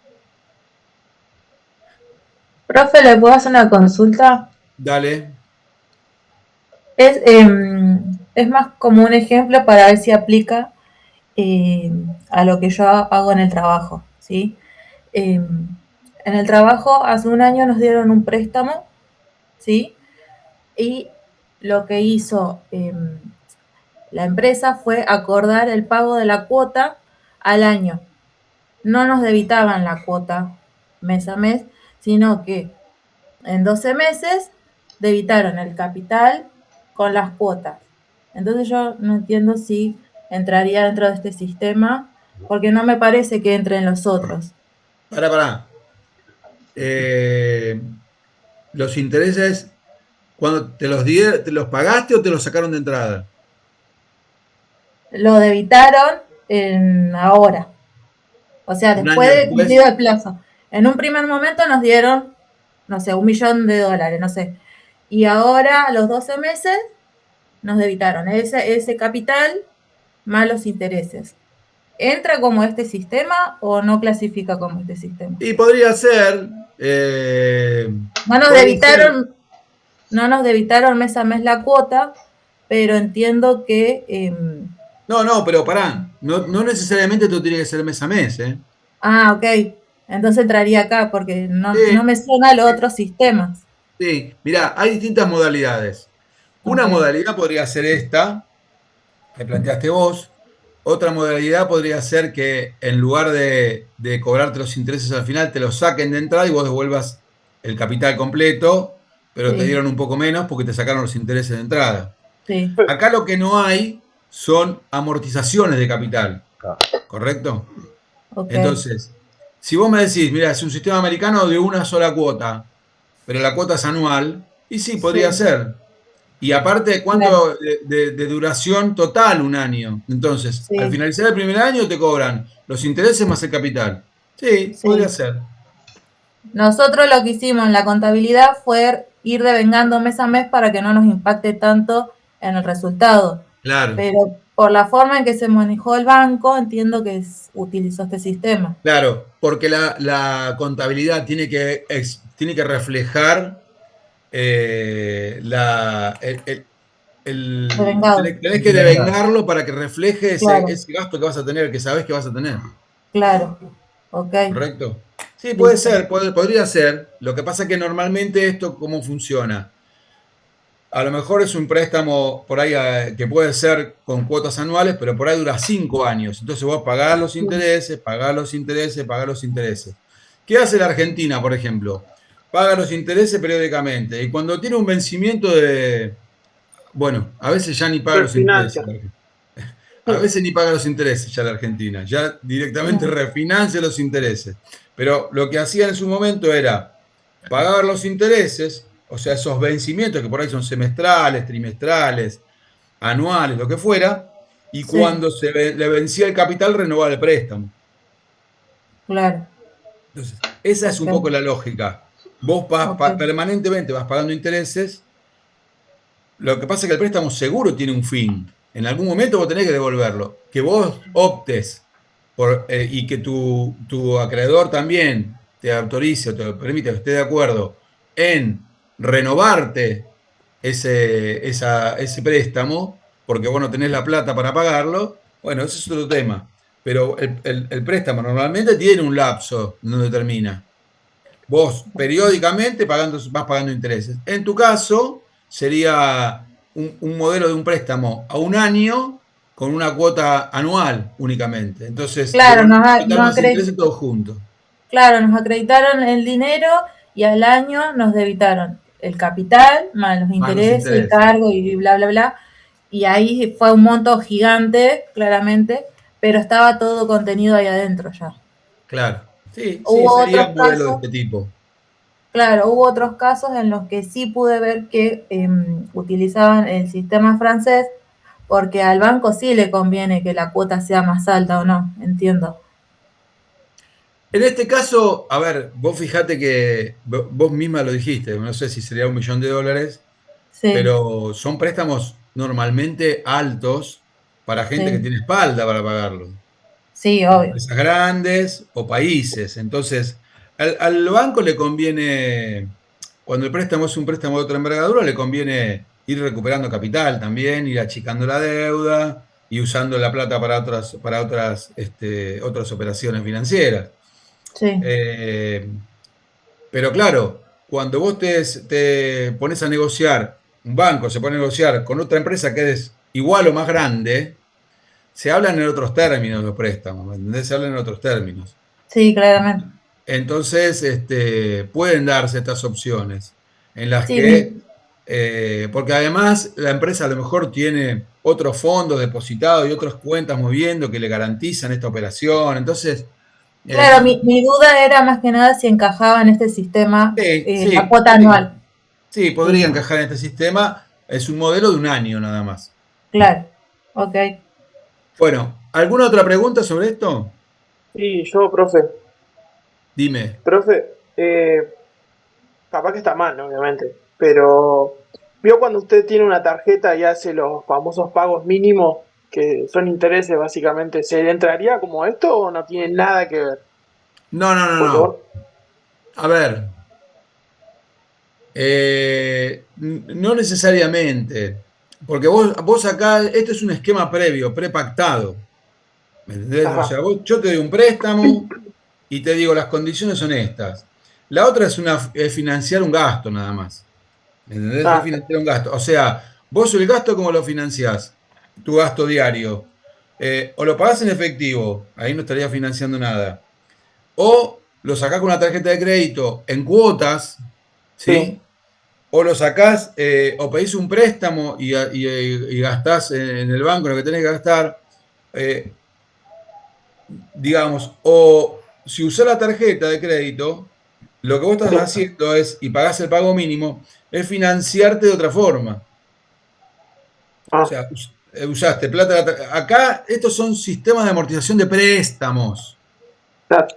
Profe, ¿le puedo hacer una consulta? Dale. Es más como un ejemplo para ver si aplica a lo que yo hago en el trabajo, ¿sí? En el trabajo hace un año nos dieron un préstamo, ¿sí? Y lo que hizo la empresa fue acordar el pago de la cuota al año. No nos debitaban la cuota mes a mes, sino que en 12 meses debitaron el capital con las cuotas. Entonces yo no entiendo si entraría dentro de este sistema, porque no me parece que entre en los otros. Pará. Los intereses, cuando te los pagaste o te los sacaron de entrada? Lo debitaron ahora. O sea, después de cumplido el plazo. En un primer momento nos dieron, no sé, $1 millón, no sé. Y ahora, a los 12 meses, nos debitaron ese capital más los intereses. ¿Entra como este sistema o no clasifica como este sistema? Y podría ser. No nos debitaron mes a mes la cuota, pero entiendo que... No, pero pará. No necesariamente esto tiene que ser mes a mes, ¿eh? Ah, ok. Entonces entraría acá porque no Sí, me suena a los otros sistemas. sí. Mirá, hay distintas modalidades. Una Ok, modalidad podría ser esta, que planteaste vos. Otra modalidad podría ser que en lugar de cobrarte los intereses al final, te los saquen de entrada y vos devuelvas el capital completo, pero te sí, dieron un poco menos porque te sacaron los intereses de entrada. sí, Acá lo que no hay son amortizaciones de capital, Claro. ¿correcto? ok, Entonces, si vos me decís, mira, es un sistema americano de una sola cuota, pero la cuota es anual, y sí, podría sí, ser. Y aparte, claro, ¿cuánto de duración total? Un año. Entonces, al sí, finalizar el primer año te cobran los intereses más el capital. Sí, podría sí. ser. Nosotros lo que hicimos en la contabilidad fue ir devengando mes a mes para que no nos impacte tanto en el resultado. Claro, Pero por la forma en que se manejó el banco, entiendo que utilizó este sistema. claro, porque la contabilidad tiene que reflejar Devengado, tenés que devengarlo para que refleje claro, ese gasto que vas a tener, que sabés que vas a tener. claro. Ok, ¿Correcto? Sí, puede listo. ser, podría ser. Lo que pasa es que normalmente esto, ¿cómo funciona? A lo mejor es un préstamo por ahí que puede ser con cuotas anuales, pero por ahí dura 5 años. Entonces vos pagás los Sí, intereses, pagás los intereses, pagás los intereses. ¿Qué hace la Argentina, por ejemplo? Paga los intereses periódicamente. Y cuando tiene un vencimiento bueno, a veces ya ni paga los intereses. Refinancia. A veces ni paga los intereses ya la Argentina, ya directamente claro, refinancia los intereses. Pero lo que hacían en su momento era pagar los intereses, o sea, esos vencimientos que por ahí son semestrales, trimestrales, anuales, lo que fuera, y sí, cuando le vencía el capital, renovar el préstamo. claro. Entonces, esa es Ok, un poco la lógica. Vos ok. permanentemente vas pagando intereses. Lo que pasa es que el préstamo seguro tiene un fin. En algún momento vos tenés que devolverlo. Que vos optes y que tu acreedor también te autorice o te permita que esté de acuerdo en renovarte ese préstamo, porque vos no tenés la plata para pagarlo, bueno, ese es otro tema. Pero el préstamo normalmente tiene un lapso donde termina. Vos periódicamente vas pagando intereses. En tu caso, sería un modelo de un préstamo a un año con una cuota anual únicamente. Entonces, Claro, devolver capital más intereses todos juntos. claro, nos acreditaron el dinero y al año nos debitaron el capital, más los Más los intereses y intereses. cargo y bla, bla, bla. Y ahí fue un monto gigante, claramente, pero estaba todo contenido ahí adentro ya. Claro. Sí, sí, Hubo sería otros un modelo de casos, este tipo. claro, hubo otros casos en los que sí pude ver que utilizaban el sistema francés porque al banco sí le conviene que la cuota sea más alta o no, entiendo. En este caso, a ver, vos fijate que vos misma lo dijiste, no sé si sería $1 millón, Sí, pero son préstamos normalmente altos para gente que sí, tiene espalda para pagarlo. sí, obvio. Empresas grandes o países. Entonces, al banco le conviene, cuando el préstamo es un préstamo de otra envergadura, le conviene ir recuperando capital también, ir achicando la deuda y usando la plata otras operaciones financieras. Sí, Eh, pero claro, cuando vos te pones a negociar, un banco se pone a negociar con otra empresa que es igual o más grande, se hablan en otros términos los préstamos, ¿me entendés? Se hablan en otros términos. sí, claramente. Entonces, pueden darse estas opciones en las Sí, que, porque además la empresa a lo mejor tiene otros fondos depositados y otras cuentas moviendo que le garantizan esta operación. Entonces, claro, mi duda era más que nada si encajaba en este sistema sí, la sí, cuota sí, anual. sí, podría Sí, encajar en este sistema. Es un modelo de un año nada más. claro. Ok. Bueno, ¿alguna otra pregunta sobre esto? Y yo, profe, Dime. capaz que está mal, ¿no? Obviamente, pero ¿vio cuando usted tiene una tarjeta y hace los famosos pagos mínimos, que son intereses básicamente, ¿se le entraría como esto o no tiene nada que ver? No, no, no, Porque vos, no. A ver, no necesariamente, porque vos acá, este es un esquema previo, prepactado, ¿me entendés? O ajá, sea, yo te doy un préstamo, y te digo, las condiciones son estas. La otra es financiar un gasto nada más. ¿Entendés? Es Ah, financiar un gasto. O sea, vos el gasto, ¿cómo lo financiás? Tu gasto diario. O lo pagás en efectivo, ahí no estarías financiando nada. O lo sacás con una tarjeta de crédito en cuotas, sí. ¿sí? O lo sacás, o pedís un préstamo y gastás en el banco lo que tenés que gastar. Eh, digamos, o si usás la tarjeta de crédito, lo que vos estás haciendo es, y pagás el pago mínimo, es financiarte de otra forma. O Ah, sea, usaste plata. Acá, estos son sistemas de amortización de préstamos. claro.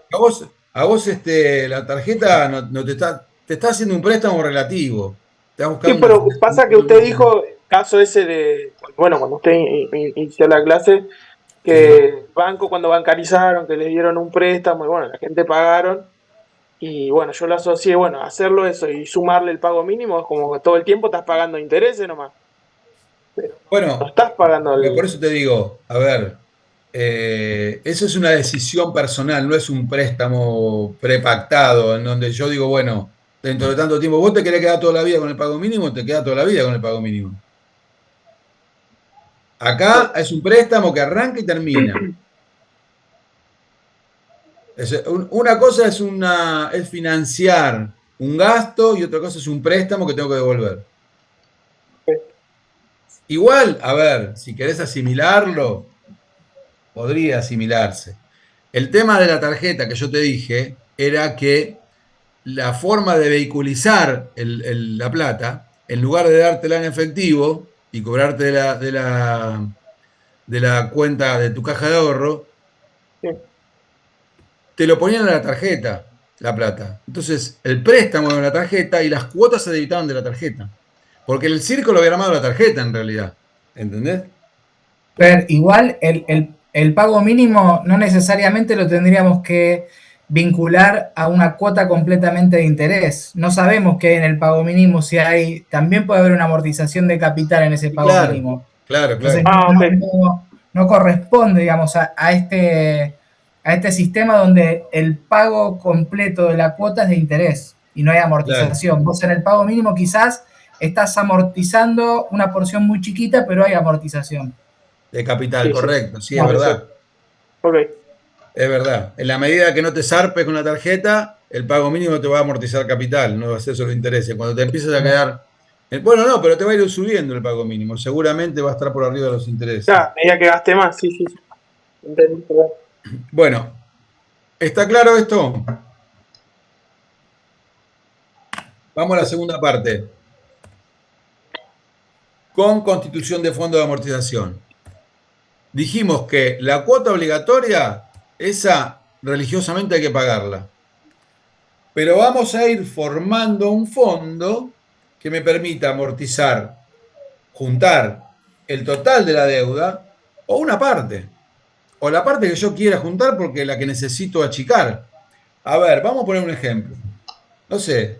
A vos la tarjeta no te está haciendo un préstamo relativo. Te está Sí, buscando pero pasa que usted dijo, caso ese de, bueno, cuando usted inició la clase, Sí, que el banco cuando bancarizaron, que le dieron un préstamo, y bueno, la gente pagaron, y bueno, yo lo asocié, bueno, hacerlo eso y sumarle el pago mínimo, es como que todo el tiempo estás pagando intereses nomás, pero no bueno, estás pagando por el... eso te digo, a ver, eso es una decisión personal, no es un préstamo prepactado en donde yo digo, bueno, dentro de tanto tiempo, vos te querés quedar toda la vida con el pago mínimo, te queda toda la vida con el pago mínimo. Acá es un préstamo que arranca y termina. Una cosa es financiar un gasto y otra cosa es un préstamo que tengo que devolver. Igual, a ver, si querés asimilarlo, podría asimilarse. El tema de la tarjeta que yo te dije era que la forma de vehiculizar la plata, en lugar de dártela en efectivo y cobrarte de la cuenta de tu caja de ahorro, Sí. te lo ponían en la tarjeta, la plata. Entonces, el préstamo de la tarjeta y las cuotas se debitaban de la tarjeta. Porque el circo lo había armado la tarjeta en realidad. ¿Entendés? Pero igual el pago mínimo no necesariamente lo tendríamos que vincular a una cuota completamente de interés. No sabemos qué hay en el pago mínimo, si hay, también puede haber una amortización de capital en ese Y pago claro, mínimo. claro, Entonces claro. Ah, ok. no corresponde, digamos, a este sistema donde el pago completo de la cuota es de interés y no hay Claro. amortización. Vos en el pago mínimo quizás estás amortizando una porción muy chiquita, pero hay amortización. De capital, Sí, sí, correcto. Sí, es No, puede ser. verdad. Ok. Es verdad. En la medida que no te zarpes con la tarjeta, el pago mínimo te va a amortizar capital, no va a ser solo intereses. Cuando te empieces a quedar. Bueno, no, pero te va a ir subiendo el pago mínimo. Seguramente va a estar por arriba de los intereses. Ya, a medida que gaste más, sí, sí, sí. Entendí, perdón. Bueno, ¿está claro esto? Vamos a la segunda parte. Con constitución de fondo de amortización. Dijimos que la cuota obligatoria, esa religiosamente hay que pagarla. Pero vamos a ir formando un fondo que me permita amortizar, juntar el total de la deuda o una parte. O la parte que yo quiera juntar porque la que necesito achicar. A ver, vamos a poner un ejemplo. No sé,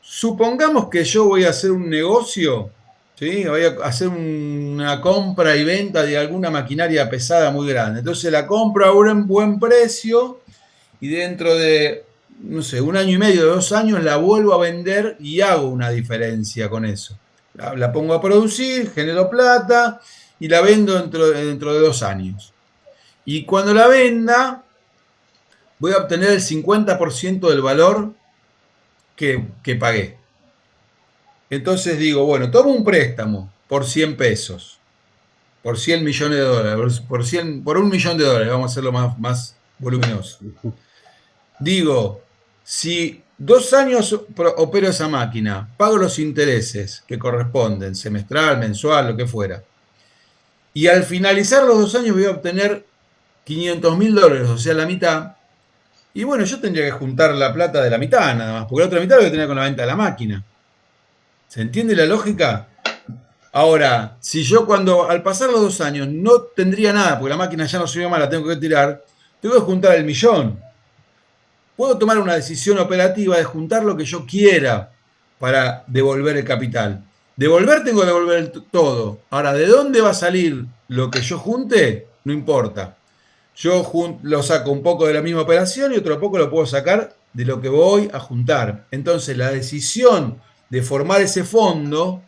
supongamos que yo voy a hacer un negocio, ¿sí? Voy a hacer una compra y venta de alguna maquinaria pesada muy grande. Entonces la compro a un buen precio y dentro de, no sé, 1 año y medio, 2 años, la vuelvo a vender y hago una diferencia con eso. La pongo a producir, genero plata y la vendo dentro de 2 años. Y cuando la venda, voy a obtener el 50% del valor que pagué. Entonces digo, bueno, tomo un préstamo por 100 pesos, por 100 millones de dólares, por $1 millón, vamos a hacerlo más voluminoso. Digo, si 2 años opero esa máquina, pago los intereses que corresponden, semestral, mensual, lo que fuera, y al finalizar los 2 años voy a obtener $500.000, o sea, la mitad, y bueno, yo tendría que juntar la plata de la mitad nada más, porque la otra mitad lo voy a tener con la venta de la máquina. ¿Se entiende la lógica? Ahora, si yo al pasar los 2 años no tendría nada, porque la máquina ya no sirve más, la tengo que tirar, tengo que juntar el millón. Puedo tomar una decisión operativa de juntar lo que yo quiera para devolver el capital. Devolver tengo que devolver todo. Ahora, ¿de dónde va a salir lo que yo junte? No importa. yo lo saco un poco de la misma operación y otro poco lo puedo sacar de lo que voy a juntar. Entonces, la decisión de formar ese fondo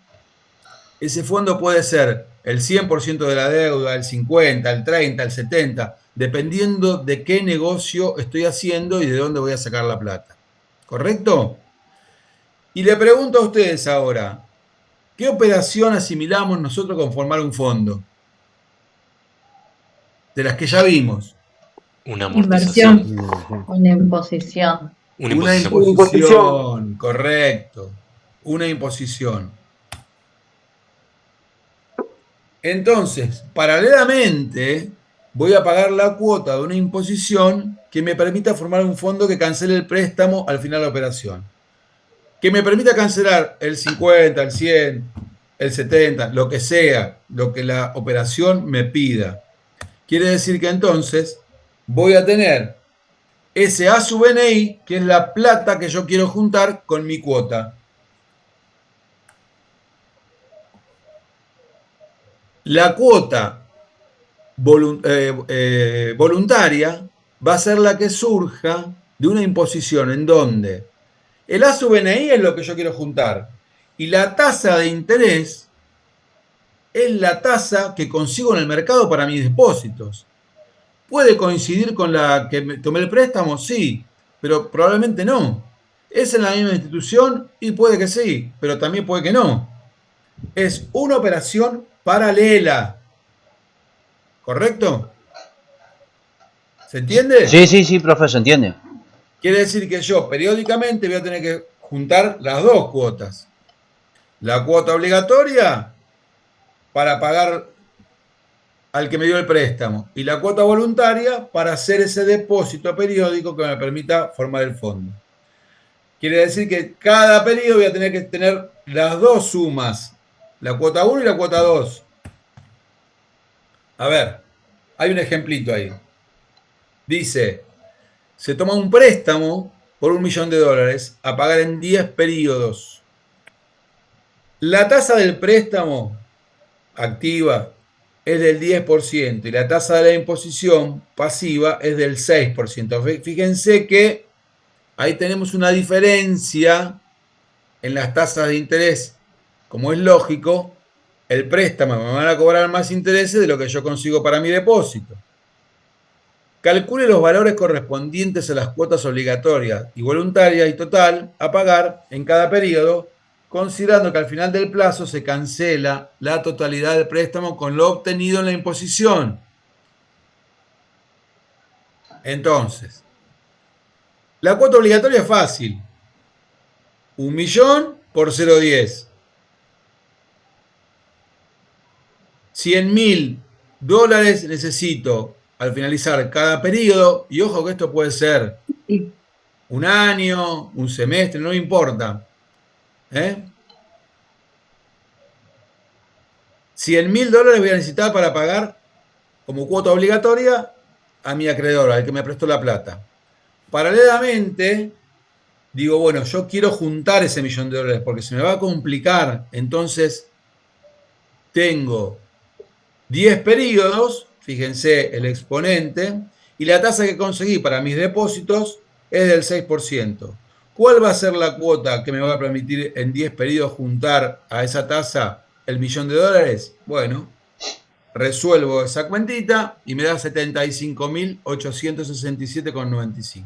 puede ser el 100% de la deuda, el 50%, el 30%, el 70%, dependiendo de qué negocio estoy haciendo y de dónde voy a sacar la plata. ¿Correcto? Y le pregunto a ustedes ahora, ¿qué operación asimilamos nosotros con formar un fondo? De las que ya vimos. Una Inversión. amortización. Una imposición. Una Una imposición. imposición, correcto. Una imposición. Entonces, paralelamente, voy a pagar la cuota de una imposición que me permita formar un fondo que cancele el préstamo al final de la operación. Que me permita cancelar el 50, el 100, el 70, lo que sea, lo que la operación me pida. Quiere decir que entonces voy a tener ese A sub NI, que es la plata que yo quiero juntar con mi cuota. La cuota voluntaria va a ser la que surja de una imposición en donde el A sub NI es lo que yo quiero juntar y la tasa de interés es la tasa que consigo en el mercado para mis depósitos. ¿Puede coincidir con la que me tomé el préstamo? Sí, pero probablemente no. ¿Es en la misma institución? Y puede que sí, pero también puede que no. Es una operación paralela. ¿Correcto? ¿Se entiende? Sí, profe, se entiende. Quiere decir que yo periódicamente voy a tener que juntar las dos cuotas. La cuota obligatoria para pagar al que me dio el préstamo y la cuota voluntaria para hacer ese depósito periódico que me permita formar el fondo. Quiere decir que cada periodo voy a tener que tener las dos sumas, la cuota 1 y la cuota 2. A ver, hay un ejemplito ahí. Dice, se toma un préstamo por $1.000.000 a pagar en 10 periodos. La tasa del préstamo activa es del 10% y la tasa de la imposición pasiva es del 6%. Fíjense que ahí tenemos una diferencia en las tasas de interés. Como es lógico, el préstamo me van a cobrar más intereses de lo que yo consigo para mi depósito. Calcule los valores correspondientes a las cuotas obligatorias y voluntarias y total a pagar en cada periodo, considerando que al final del plazo se cancela la totalidad del préstamo con lo obtenido en la imposición. Entonces, la cuota obligatoria es fácil. 1.000.000 por 0,10. $100.000 necesito al finalizar cada periodo, y ojo que esto puede ser un año, un semestre, no importa. $100.000 voy a necesitar para pagar como cuota obligatoria a mi acreedor, al que me prestó la plata. Paralelamente, digo, bueno, yo quiero juntar ese $1.000.000 porque se me va a complicar. Entonces, tengo 10 periodos, fíjense el exponente, y la tasa que conseguí para mis depósitos es del 6%. ¿Cuál va a ser la cuota que me va a permitir en 10 periodos juntar a esa tasa el $1.000.000? Bueno, resuelvo esa cuentita y me da 75.867,95.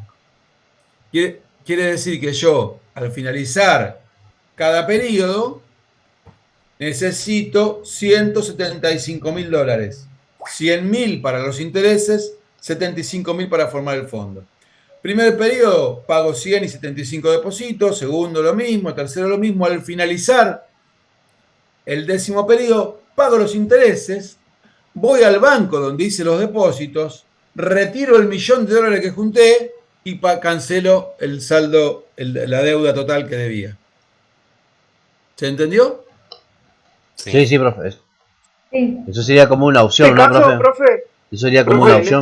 Quiere decir que yo, al finalizar cada periodo, necesito $175.000. 100.000 para los intereses, 75.000 para formar el fondo. Primer periodo, pago 100 y 75 depósitos. Segundo, lo mismo. Tercero, lo mismo. Al finalizar el 10º periodo, pago los intereses. Voy al banco donde hice los depósitos, retiro el $1.000.000 que junté y cancelo el saldo, la deuda total que debía. ¿Se entendió? Sí, profe. Sí. Eso sería como una opción, ¿no, profe? Eso sería como una opción.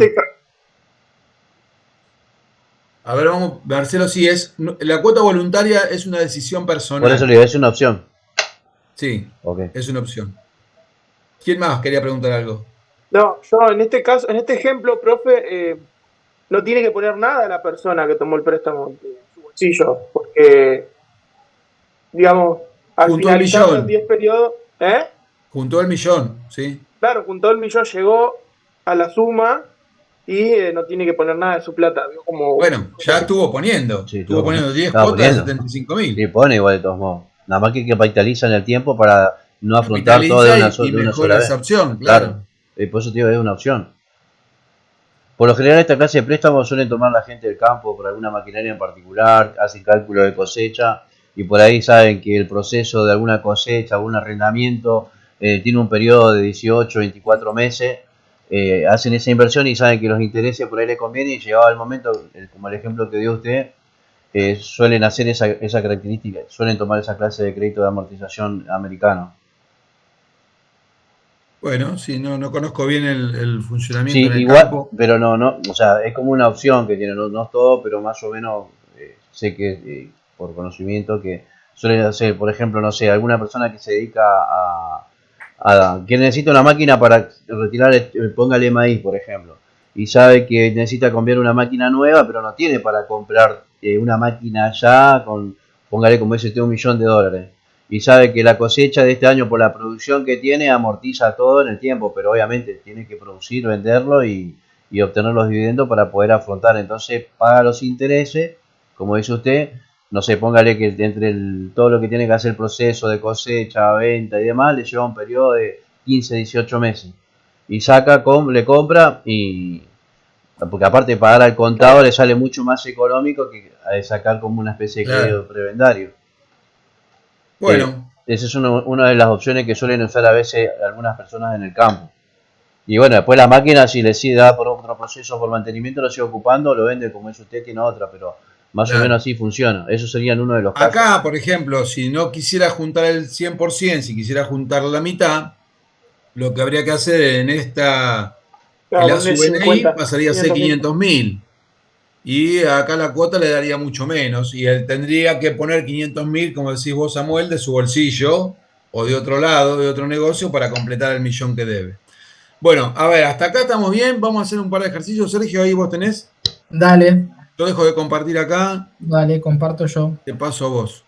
A ver, vamos, Marcelo, sí, la cuota voluntaria es una decisión personal. Por eso le digo, es una opción. Sí, Okay. Es una opción. ¿Quién más quería preguntar algo? No, yo en este caso, en este ejemplo, profe, no tiene que poner nada la persona que tomó el préstamo de su bolsillo, porque, digamos, al Juntó el finalizar los 10 millón, periodos, juntó el millón, ¿sí? claro, juntó el millón, llegó a la suma y no tiene que poner nada de su plata. Vio como, Bueno, ya Sí, estuvo poniendo 10 estaba cuotas de poniendo. 75.000. Sí, pone igual de todos modos. Nada más que capitaliza en el tiempo para no afrontar todo Capitaliza y de una mejora sola vez. esa opción, Claro. claro. Por eso te digo, es una opción. Por lo general, esta clase de préstamos suelen tomar la gente del campo por alguna maquinaria en particular, hacen cálculo de cosecha y por ahí saben que el proceso de alguna cosecha, algún arrendamiento, tiene un periodo de 18, 24 meses. Hacen esa inversión y saben que los intereses por ahí les conviene y llegado el momento, como el ejemplo que dio usted, suelen hacer esa característica, suelen tomar esa clase de crédito de amortización americano. Bueno, sí, no conozco bien el funcionamiento Sí, en el igual, campo. pero no, o sea, es como una opción que tiene, no es todo, pero más o menos sé que por conocimiento que suelen hacer, por ejemplo, no sé, alguna persona que se dedica que necesita una máquina para retirar, póngale maíz, por ejemplo, y sabe que necesita cambiar una máquina nueva, pero no tiene para comprar una máquina ya póngale como dice usted, $1.000.000. Y sabe que la cosecha de este año por la producción que tiene amortiza todo en el tiempo, pero obviamente tiene que producir, venderlo y obtener los dividendos para poder afrontar. Entonces paga los intereses, como dice usted, no sé, póngale que entre todo lo que tiene que hacer el proceso de cosecha, venta y demás, le lleva un periodo de 15, 18 meses. Y le compra y... Porque aparte de pagar al contado le sale mucho más económico que sacar como una especie de Claro. crédito prebendario. Bueno, Esa es una de las opciones que suelen usar a veces algunas personas en el campo. Y bueno, después la máquina, si le sigue da por otro proceso, por mantenimiento, lo sigue ocupando, lo vende como es usted, tiene otra, pero más o menos claro. así funciona. Eso sería en uno de los casos. Acá, por ejemplo, si no quisiera juntar el 100%, si quisiera juntar la mitad, lo que habría que hacer claro, el ponerle ASUBNI 50, pasaría a ser 500.000. 500.000. Y acá la cuota le daría mucho menos. Y él tendría que poner 500.000, como decís vos, Samuel, de su bolsillo o de otro lado, de otro negocio, para completar el millón que debe. Bueno, a ver, hasta acá estamos bien. Vamos a hacer un par de ejercicios. Sergio, ahí vos tenés. Dale, Yo dejo de compartir acá. dale, comparto yo. Te paso a vos.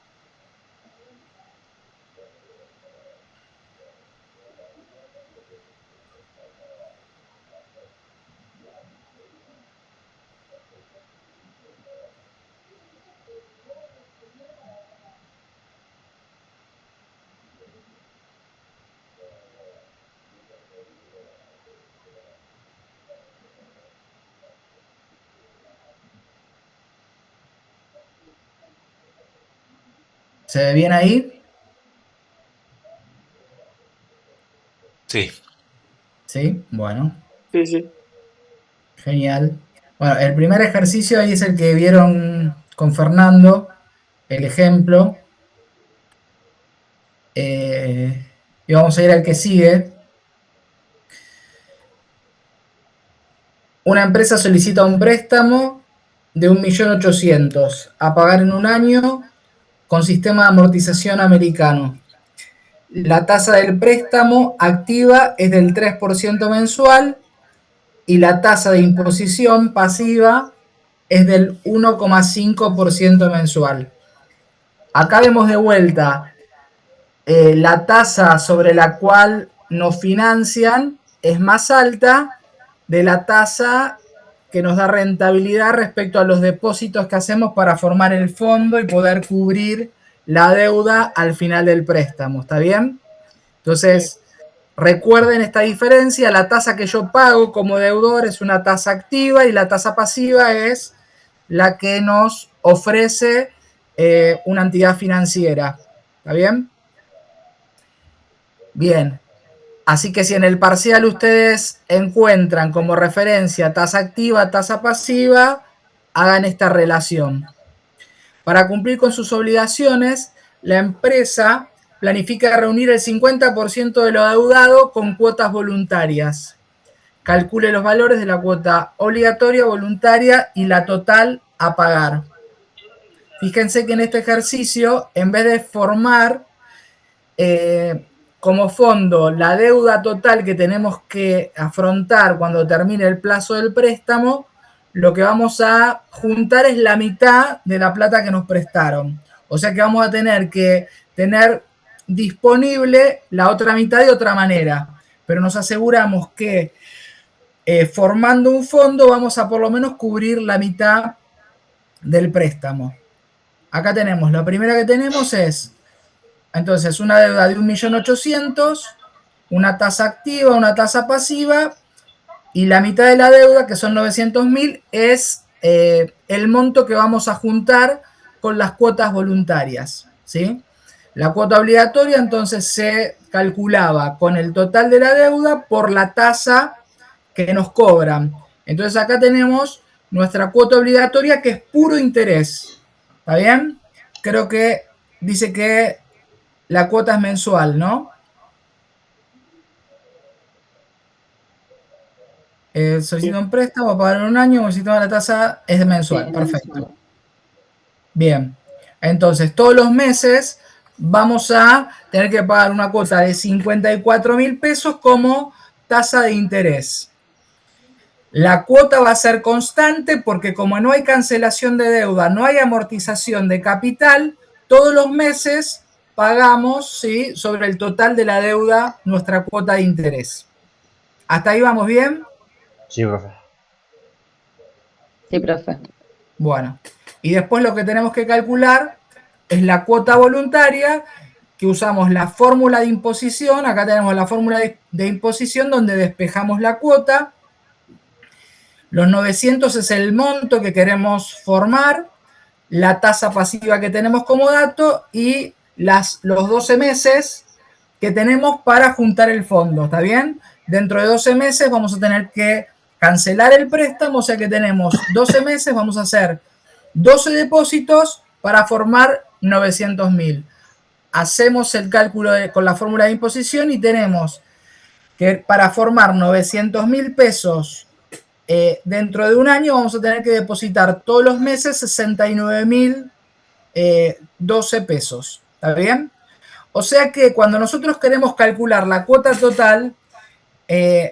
¿Se ve bien ahí? Sí. Sí, bueno, Sí, sí. genial. Bueno, el primer ejercicio ahí es el que vieron con Fernando, el ejemplo. Y vamos a ir al que sigue. Una empresa solicita un préstamo de 1.800.000 a pagar en un año con sistema de amortización americano. La tasa del préstamo activa es del 3% mensual y la tasa de imposición pasiva es del 1,5% mensual. Acá vemos de vuelta la tasa sobre la cual nos financian es más alta de la tasa que nos da rentabilidad respecto a los depósitos que hacemos para formar el fondo y poder cubrir la deuda al final del préstamo. ¿Está bien? Sí. Entonces, recuerden esta diferencia, la tasa que yo pago como deudor es una tasa activa y la tasa pasiva es la que nos ofrece una entidad financiera. ¿Está bien? Bien. Así que si en el parcial ustedes encuentran como referencia tasa activa, tasa pasiva, hagan esta relación. Para cumplir con sus obligaciones, la empresa planifica reunir el 50% de lo adeudado con cuotas voluntarias. Calcule los valores de la cuota obligatoria, voluntaria y la total a pagar. Fíjense que en este ejercicio, en vez de formar como fondo la deuda total que tenemos que afrontar cuando termine el plazo del préstamo, lo que vamos a juntar es la mitad de la plata que nos prestaron. O sea que vamos a tener que tener disponible la otra mitad de otra manera. Pero nos aseguramos que formando un fondo vamos a por lo menos cubrir la mitad del préstamo. Acá tenemos, la primera que tenemos es, entonces, una deuda de 1.800.000, una tasa activa, una tasa pasiva, y la mitad de la deuda, que son 900.000, es el monto que vamos a juntar con las cuotas voluntarias, ¿sí? La cuota obligatoria entonces se calculaba con el total de la deuda por la tasa que nos cobran. Entonces acá tenemos nuestra cuota obligatoria, que es puro interés. ¿Está bien? Creo que dice que la cuota es mensual, ¿no? Solicito un préstamo, pagar en un año, necesito la tasa, es mensual. Sí, Perfecto. mensual. Bien. Entonces, todos los meses vamos a tener que pagar una cuota de 54.000 pesos como tasa de interés. La cuota va a ser constante porque como no hay cancelación de deuda, no hay amortización de capital, todos los meses pagamos, ¿sí?, sobre el total de la deuda nuestra cuota de interés. ¿Hasta ahí vamos bien? Sí, profe. Sí, profe. Bueno, y después lo que tenemos que calcular es la cuota voluntaria, que usamos la fórmula de imposición. Acá tenemos la fórmula de imposición donde despejamos la cuota. Los 900 es el monto que queremos formar, la tasa pasiva que tenemos como dato y los 12 meses que tenemos para juntar el fondo, ¿está bien? Dentro de 12 meses vamos a tener que cancelar el préstamo, o sea que tenemos 12 meses, vamos a hacer 12 depósitos para formar 900.000. Hacemos el cálculo con la fórmula de imposición y tenemos que para formar 900.000 pesos dentro de un año vamos a tener que depositar todos los meses 69.012 pesos. ¿Está bien? O sea que cuando nosotros queremos calcular la cuota total,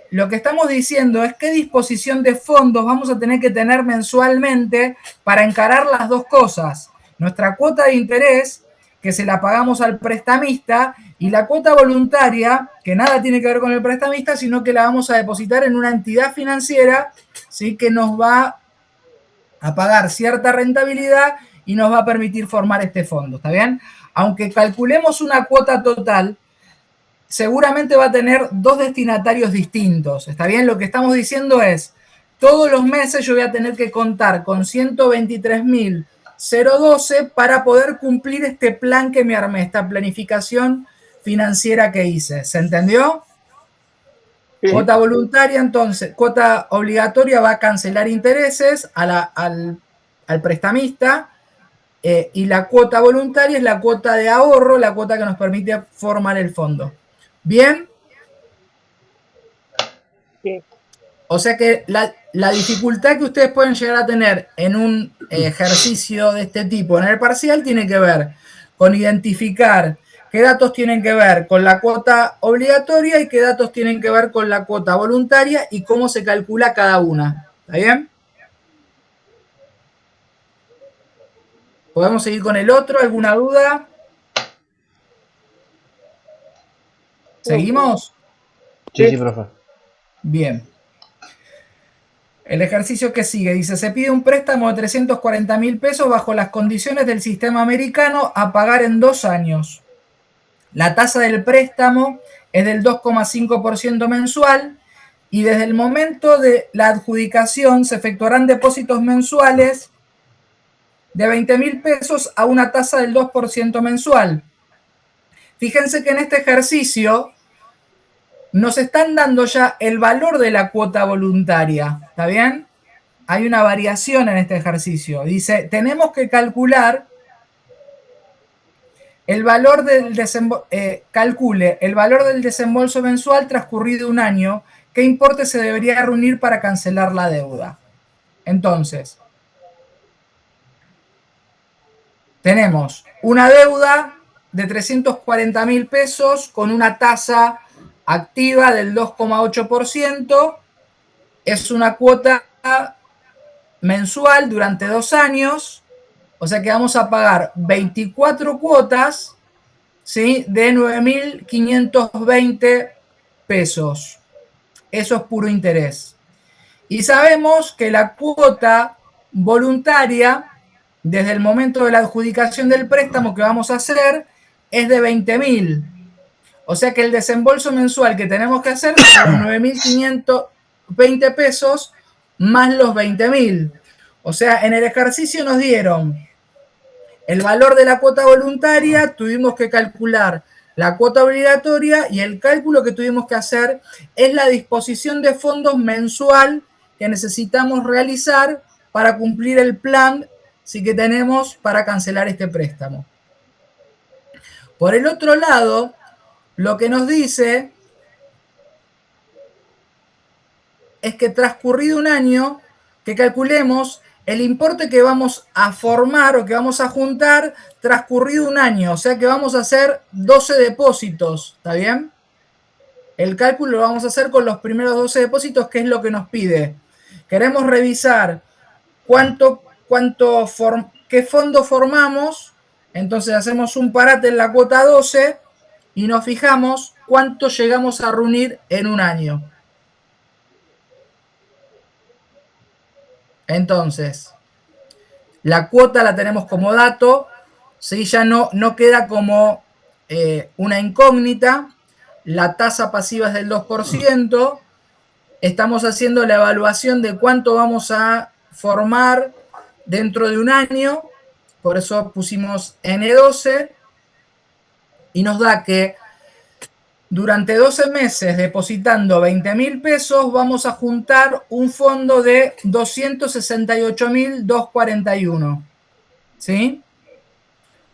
lo que estamos diciendo es qué disposición de fondos vamos a tener que tener mensualmente para encarar las dos cosas. Nuestra cuota de interés, que se la pagamos al prestamista, y la cuota voluntaria, que nada tiene que ver con el prestamista, sino que la vamos a depositar en una entidad financiera, ¿sí?, que nos va a pagar cierta rentabilidad y nos va a permitir formar este fondo. ¿Está bien? Aunque calculemos una cuota total, seguramente va a tener dos destinatarios distintos. ¿Está bien? Lo que estamos diciendo es, todos los meses yo voy a tener que contar con 123.012 para poder cumplir este plan que me armé, esta planificación financiera que hice. ¿Se entendió? Sí. Cuota voluntaria, entonces, cuota obligatoria va a cancelar intereses al prestamista, y la cuota voluntaria es la cuota de ahorro, la cuota que nos permite formar el fondo. ¿Bien? Sí. O sea que la dificultad que ustedes pueden llegar a tener en un ejercicio de este tipo en el parcial tiene que ver con identificar qué datos tienen que ver con la cuota obligatoria y qué datos tienen que ver con la cuota voluntaria y cómo se calcula cada una. ¿Está bien? ¿Podemos seguir con el otro? ¿Alguna duda? ¿Seguimos? Sí, sí, profe. Bien. El ejercicio que sigue dice, se pide un préstamo de 340.000 pesos bajo las condiciones del sistema americano a pagar en 2 años. La tasa del préstamo es del 2,5% mensual y desde el momento de la adjudicación se efectuarán depósitos mensuales de 20.000 pesos a una tasa del 2% mensual. Fíjense que en este ejercicio nos están dando ya el valor de la cuota voluntaria, ¿está bien? Hay una variación en este ejercicio. Dice, tenemos que calcular el valor del calcule el valor del desembolso mensual transcurrido un año, qué importe se debería reunir para cancelar la deuda. Entonces, tenemos una deuda de 340.000 pesos con una tasa activa del 2,8%. Es una cuota mensual durante 2 años, o sea que vamos a pagar 24 cuotas, ¿sí?, de 9.520 pesos. Eso es puro interés. Y sabemos que la cuota voluntaria, desde el momento de la adjudicación del préstamo que vamos a hacer, es de 20.000. O sea que el desembolso mensual que tenemos que hacer son los 9.520 pesos más los 20.000. O sea, en el ejercicio nos dieron el valor de la cuota voluntaria, tuvimos que calcular la cuota obligatoria y el cálculo que tuvimos que hacer es la disposición de fondos mensual que necesitamos realizar para cumplir el plan sí que tenemos para cancelar este préstamo. Por el otro lado, lo que nos dice es que transcurrido un año, que calculemos el importe que vamos a formar o que vamos a juntar transcurrido un año, o sea que vamos a hacer 12 depósitos, ¿está bien? El cálculo lo vamos a hacer con los primeros 12 depósitos, que es lo que nos pide. Queremos revisar qué fondo formamos, entonces hacemos un parate en la cuota 12 y nos fijamos cuánto llegamos a reunir en un año. Entonces, la cuota la tenemos como dato, ¿sí? Ya no queda como una incógnita. La tasa pasiva es del 2%. Estamos haciendo la evaluación de cuánto vamos a formar dentro de un año. Por eso pusimos N12. Y nos da que durante 12 meses, depositando 20.000 pesos, vamos a juntar un fondo de 268.241. ¿Sí?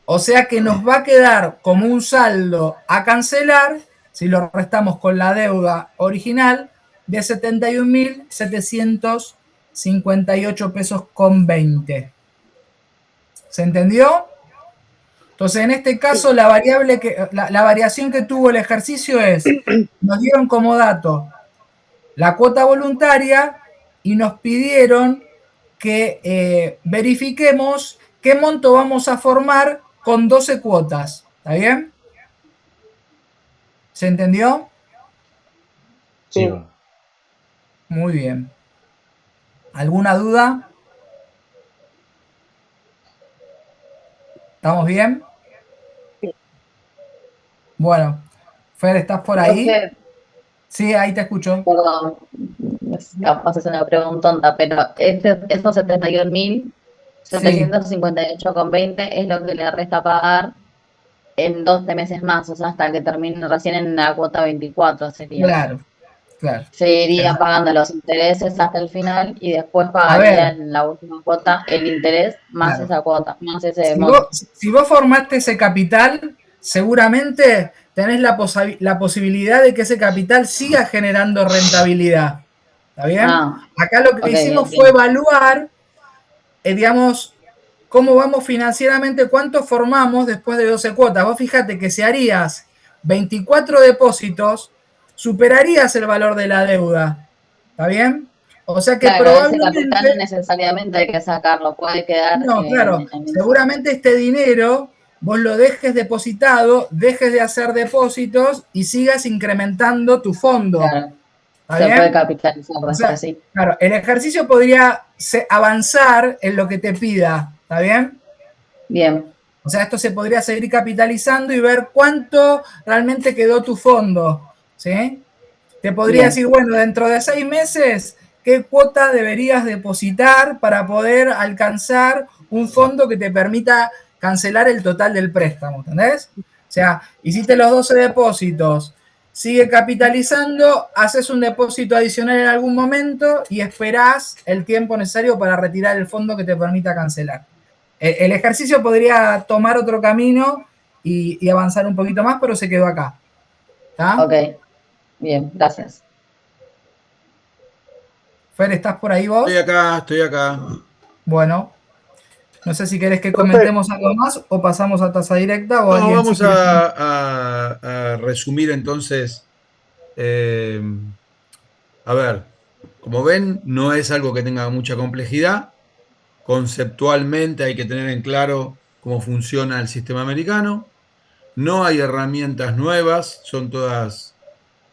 O sea que nos va a quedar como un saldo a cancelar, si lo restamos con la deuda original, de 71.758 pesos con 20. ¿Se entendió? Entonces, en este caso, la variación que tuvo el ejercicio es, nos dieron como dato la cuota voluntaria y nos pidieron que verifiquemos qué monto vamos a formar con 12 cuotas. ¿Está bien? ¿Se entendió? Sí. Muy bien. ¿Alguna duda? ¿Estamos bien? Bueno, Fer, ¿estás por ahí? Profe, Sí, ahí te escucho. perdón, capaz es una pregunta tonta, pero esos 71.758,20 es lo que le resta pagar en 12 meses más, o sea, hasta que termine recién en la cuota 24 sería. Claro, claro. Seguiría pagando los intereses hasta el final y después A pagaría ver, en la última cuota el interés más claro. esa cuota, más ese Si monto. vos formaste ese capital, seguramente tenés la posibilidad de que ese capital siga generando rentabilidad. ¿Está bien? Ah, Acá lo que ok, hicimos bien, fue bien. evaluar, digamos, cómo vamos financieramente, cuánto formamos después de 12 cuotas. Vos fíjate que si harías 24 depósitos, superarías el valor de la deuda. ¿Está bien? O sea que Claro, ese capital no probablemente... necesariamente hay que sacarlo, puede quedar No, claro, seguramente este dinero vos lo dejes depositado, dejes de hacer depósitos y sigas incrementando tu fondo. claro, ¿Está se puede bien? capitalizar O sea, así. claro, el ejercicio podría avanzar en lo que te pida. ¿Está bien? Bien, O sea, esto se podría seguir capitalizando y ver cuánto realmente quedó tu fondo. ¿Sí? Te podría bien, decir, bueno, dentro de 6 meses, ¿qué cuota deberías depositar para poder alcanzar un fondo que te permita cancelar el total del préstamo? ¿Entendés? O sea, hiciste los 12 depósitos, sigue capitalizando, haces un depósito adicional en algún momento y esperás el tiempo necesario para retirar el fondo que te permita cancelar. El ejercicio podría tomar otro camino y avanzar un poquito más, pero se quedó acá. ¿Está? ok, bien, gracias. Fer, ¿estás por ahí vos? Estoy acá. Bueno, No sé si querés que Profe, comentemos algo más o pasamos a tasa directa o No, alguien si vamos quiere. a resumir entonces. eh, a ver, como ven, no es algo que tenga mucha complejidad. Conceptualmente hay que tener en claro cómo funciona el sistema americano. No hay herramientas nuevas, son todas,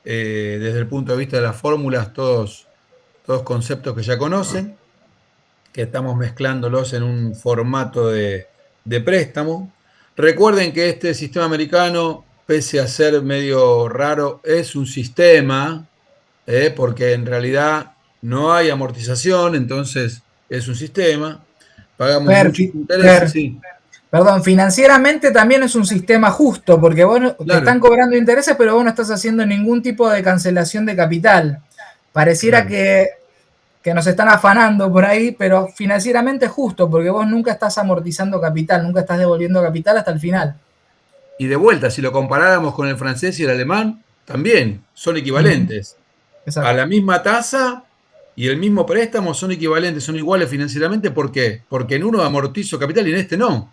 desde el punto de vista de las fórmulas, todos conceptos que ya conocen, que estamos mezclándolos en un formato de préstamo. Recuerden que este sistema americano, pese a ser medio raro, es un sistema, porque en realidad no hay amortización, entonces es un sistema. Pagamos Per, muchos intereses, Per, sí, perdón, financieramente también es un sistema justo, porque te están claro, cobrando intereses, pero vos no estás haciendo ningún tipo de cancelación de capital. Pareciera claro. que nos están afanando por ahí, pero financieramente es justo, porque vos nunca estás amortizando capital, nunca estás devolviendo capital hasta el final. Y de vuelta, si lo comparáramos con el francés y el alemán, también son equivalentes. A Exacto. la misma tasa y el mismo préstamo son equivalentes, son iguales financieramente. ¿Por qué? Porque en uno amortizo capital y en este no.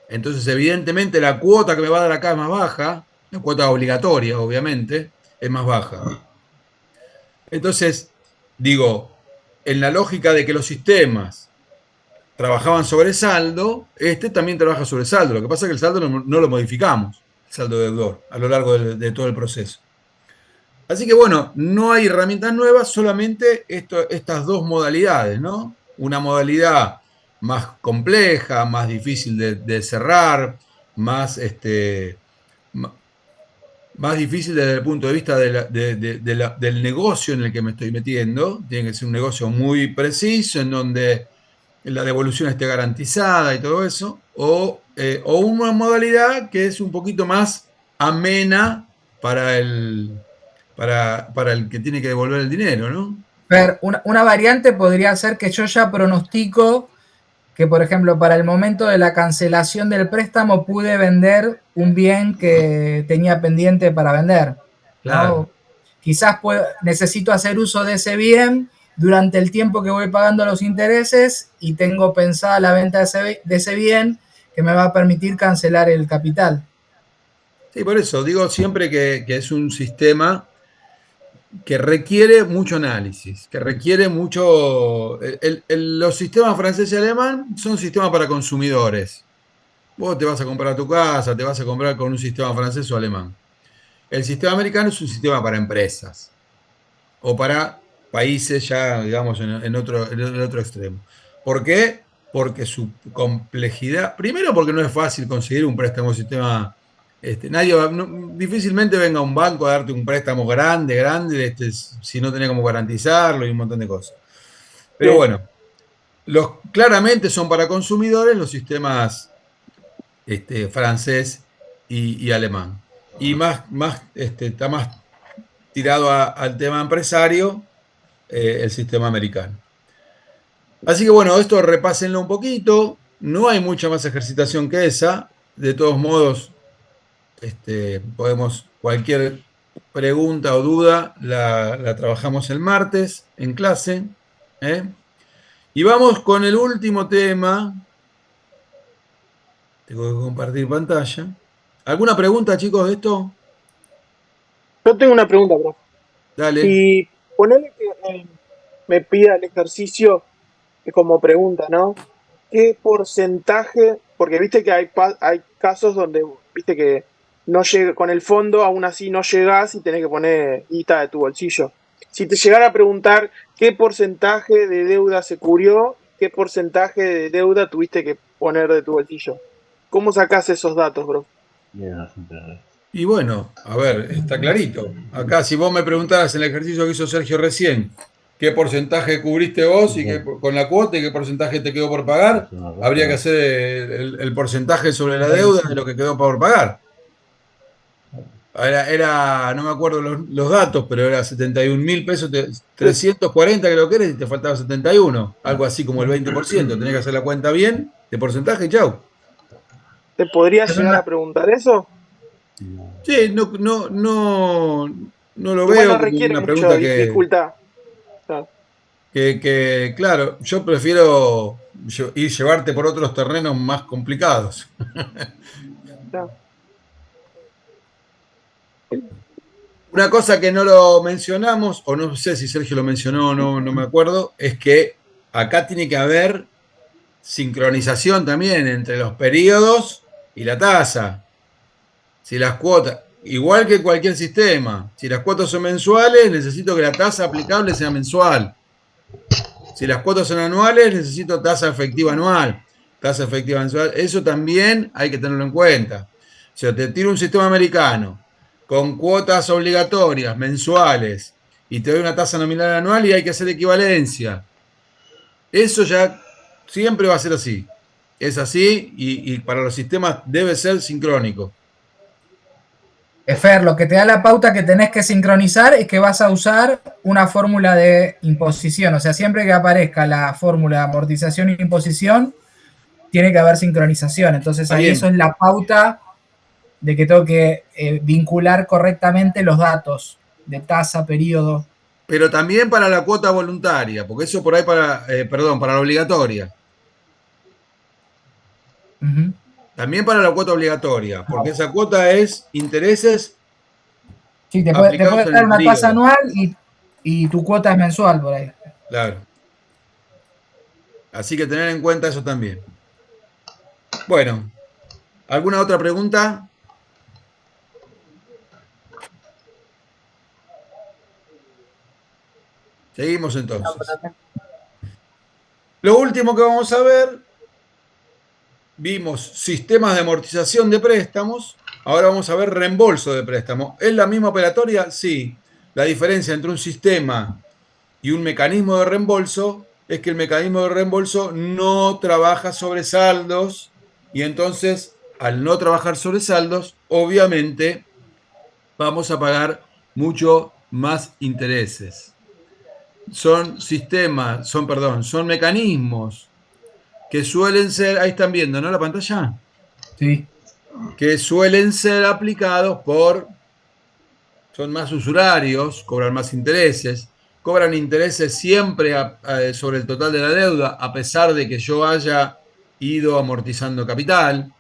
Entonces, evidentemente, la cuota que me va a dar acá es más baja, la cuota obligatoria, obviamente, es más baja. Entonces, digo, en la lógica de que los sistemas trabajaban sobre saldo, este también trabaja sobre saldo. Lo que pasa es que el saldo no lo modificamos, el saldo deudor, a lo largo de todo el proceso. Así que bueno, no hay herramientas nuevas, solamente estas dos modalidades, ¿no? Una modalidad más compleja, más difícil de cerrar, más, más difícil desde el punto de vista del negocio en el que me estoy metiendo. Tiene que ser un negocio muy preciso, en donde la devolución esté garantizada y todo eso, o una modalidad que es un poquito más amena para el que tiene que devolver el dinero, ¿no? Pero una variante podría ser que yo ya pronostico que, por ejemplo, para el momento de la cancelación del préstamo pude vender un bien que tenía pendiente para vender, Claro. ¿no? Quizás necesito hacer uso de ese bien durante el tiempo que voy pagando los intereses y tengo pensada la venta de ese bien que me va a permitir cancelar el capital. Sí, por eso digo siempre que es un sistema que requiere mucho análisis, que requiere mucho... los sistemas francés y alemán son sistemas para consumidores. Vos te vas a comprar tu casa, te vas a comprar con un sistema francés o alemán. El sistema americano es un sistema para empresas o para países ya, digamos, en el otro extremo. ¿Por qué? Porque su complejidad, primero porque no es fácil conseguir un préstamo sistema, difícilmente venga un banco a darte un préstamo grande, si no tenés cómo garantizarlo y un montón de cosas. Pero sí. bueno, claramente son para consumidores los sistemas francés y alemán. Y está más tirado al tema empresario, el sistema americano. Así que bueno, esto repásenlo un poquito. No hay mucha más ejercitación que esa. De todos modos, cualquier pregunta o duda la trabajamos el martes en clase. ¿eh? Y vamos con el último tema. Tengo que compartir pantalla. ¿Alguna pregunta, chicos, de esto? Yo tengo una pregunta, profe. Dale. Si ponele que me pida el ejercicio como pregunta, ¿no? ¿Qué porcentaje? Porque viste que hay casos donde, viste que no llega con el fondo, aún así no llegás y tenés que poner guita de tu bolsillo. Si te llegara a preguntar qué porcentaje de deuda se cubrió, qué porcentaje de deuda tuviste que poner de tu bolsillo, ¿cómo sacás esos datos, bro? Y bueno, a ver, está clarito. Acá, si vos me preguntaras en el ejercicio que hizo Sergio recién, qué porcentaje cubriste vos con la cuota y qué porcentaje te quedó por pagar, habría que hacer el porcentaje sobre la deuda de lo que quedó por pagar. No me acuerdo los datos, pero era 71.000 pesos, 340 creo que era, y te faltaba 71, algo así como el 20%. Tenés que hacer la cuenta bien de porcentaje y chau. ¿Te podría llegar a preguntar eso? Sí, no lo Igual veo no como requiere una mucha pregunta que... dificultad. Claro. Claro, yo prefiero ir llevarte por otros terrenos más complicados. Claro. Una cosa que no lo mencionamos, o no sé si Sergio lo mencionó o no, no me acuerdo, es que acá tiene que haber sincronización también entre los periodos y la tasa. Si las cuotas, igual que cualquier sistema, si las cuotas son mensuales, necesito que la tasa aplicable sea mensual. Si las cuotas son anuales, necesito tasa efectiva anual, tasa efectiva mensual. Eso también hay que tenerlo en cuenta. O sea, te tiro un sistema americano con cuotas obligatorias mensuales y te doy una tasa nominal anual y hay que hacer equivalencia. Eso ya siempre va a ser así. Es así y para los sistemas debe ser sincrónico. Fer, lo que te da la pauta que tenés que sincronizar es que vas a usar una fórmula de imposición. O sea, siempre que aparezca la fórmula de amortización e imposición, tiene que haber sincronización. Entonces Está ahí bien. eso es la pauta de que tengo que vincular correctamente los datos de tasa, periodo. Pero también para la cuota voluntaria, porque eso por ahí para la obligatoria. Ujú. También para la cuota obligatoria, porque esa cuota es intereses Sí, te aplicados puede en dar el una tasa periodo. anual y tu cuota es mensual por ahí. Claro. Así que tener en cuenta eso también. Bueno, ¿alguna otra pregunta? Seguimos entonces. Lo último que vamos a ver, vimos sistemas de amortización de préstamos, ahora vamos a ver reembolso de préstamo. ¿Es la misma operatoria? Sí. La diferencia entre un sistema y un mecanismo de reembolso es que el mecanismo de reembolso no trabaja sobre saldos y entonces al no trabajar sobre saldos, obviamente vamos a pagar mucho más intereses. Son mecanismos que suelen ser, ahí están viendo, ¿no? La pantalla. Sí. Que suelen ser aplicados son más usurarios, cobran más intereses, cobran intereses siempre sobre el total de la deuda, a pesar de que yo haya ido amortizando capital.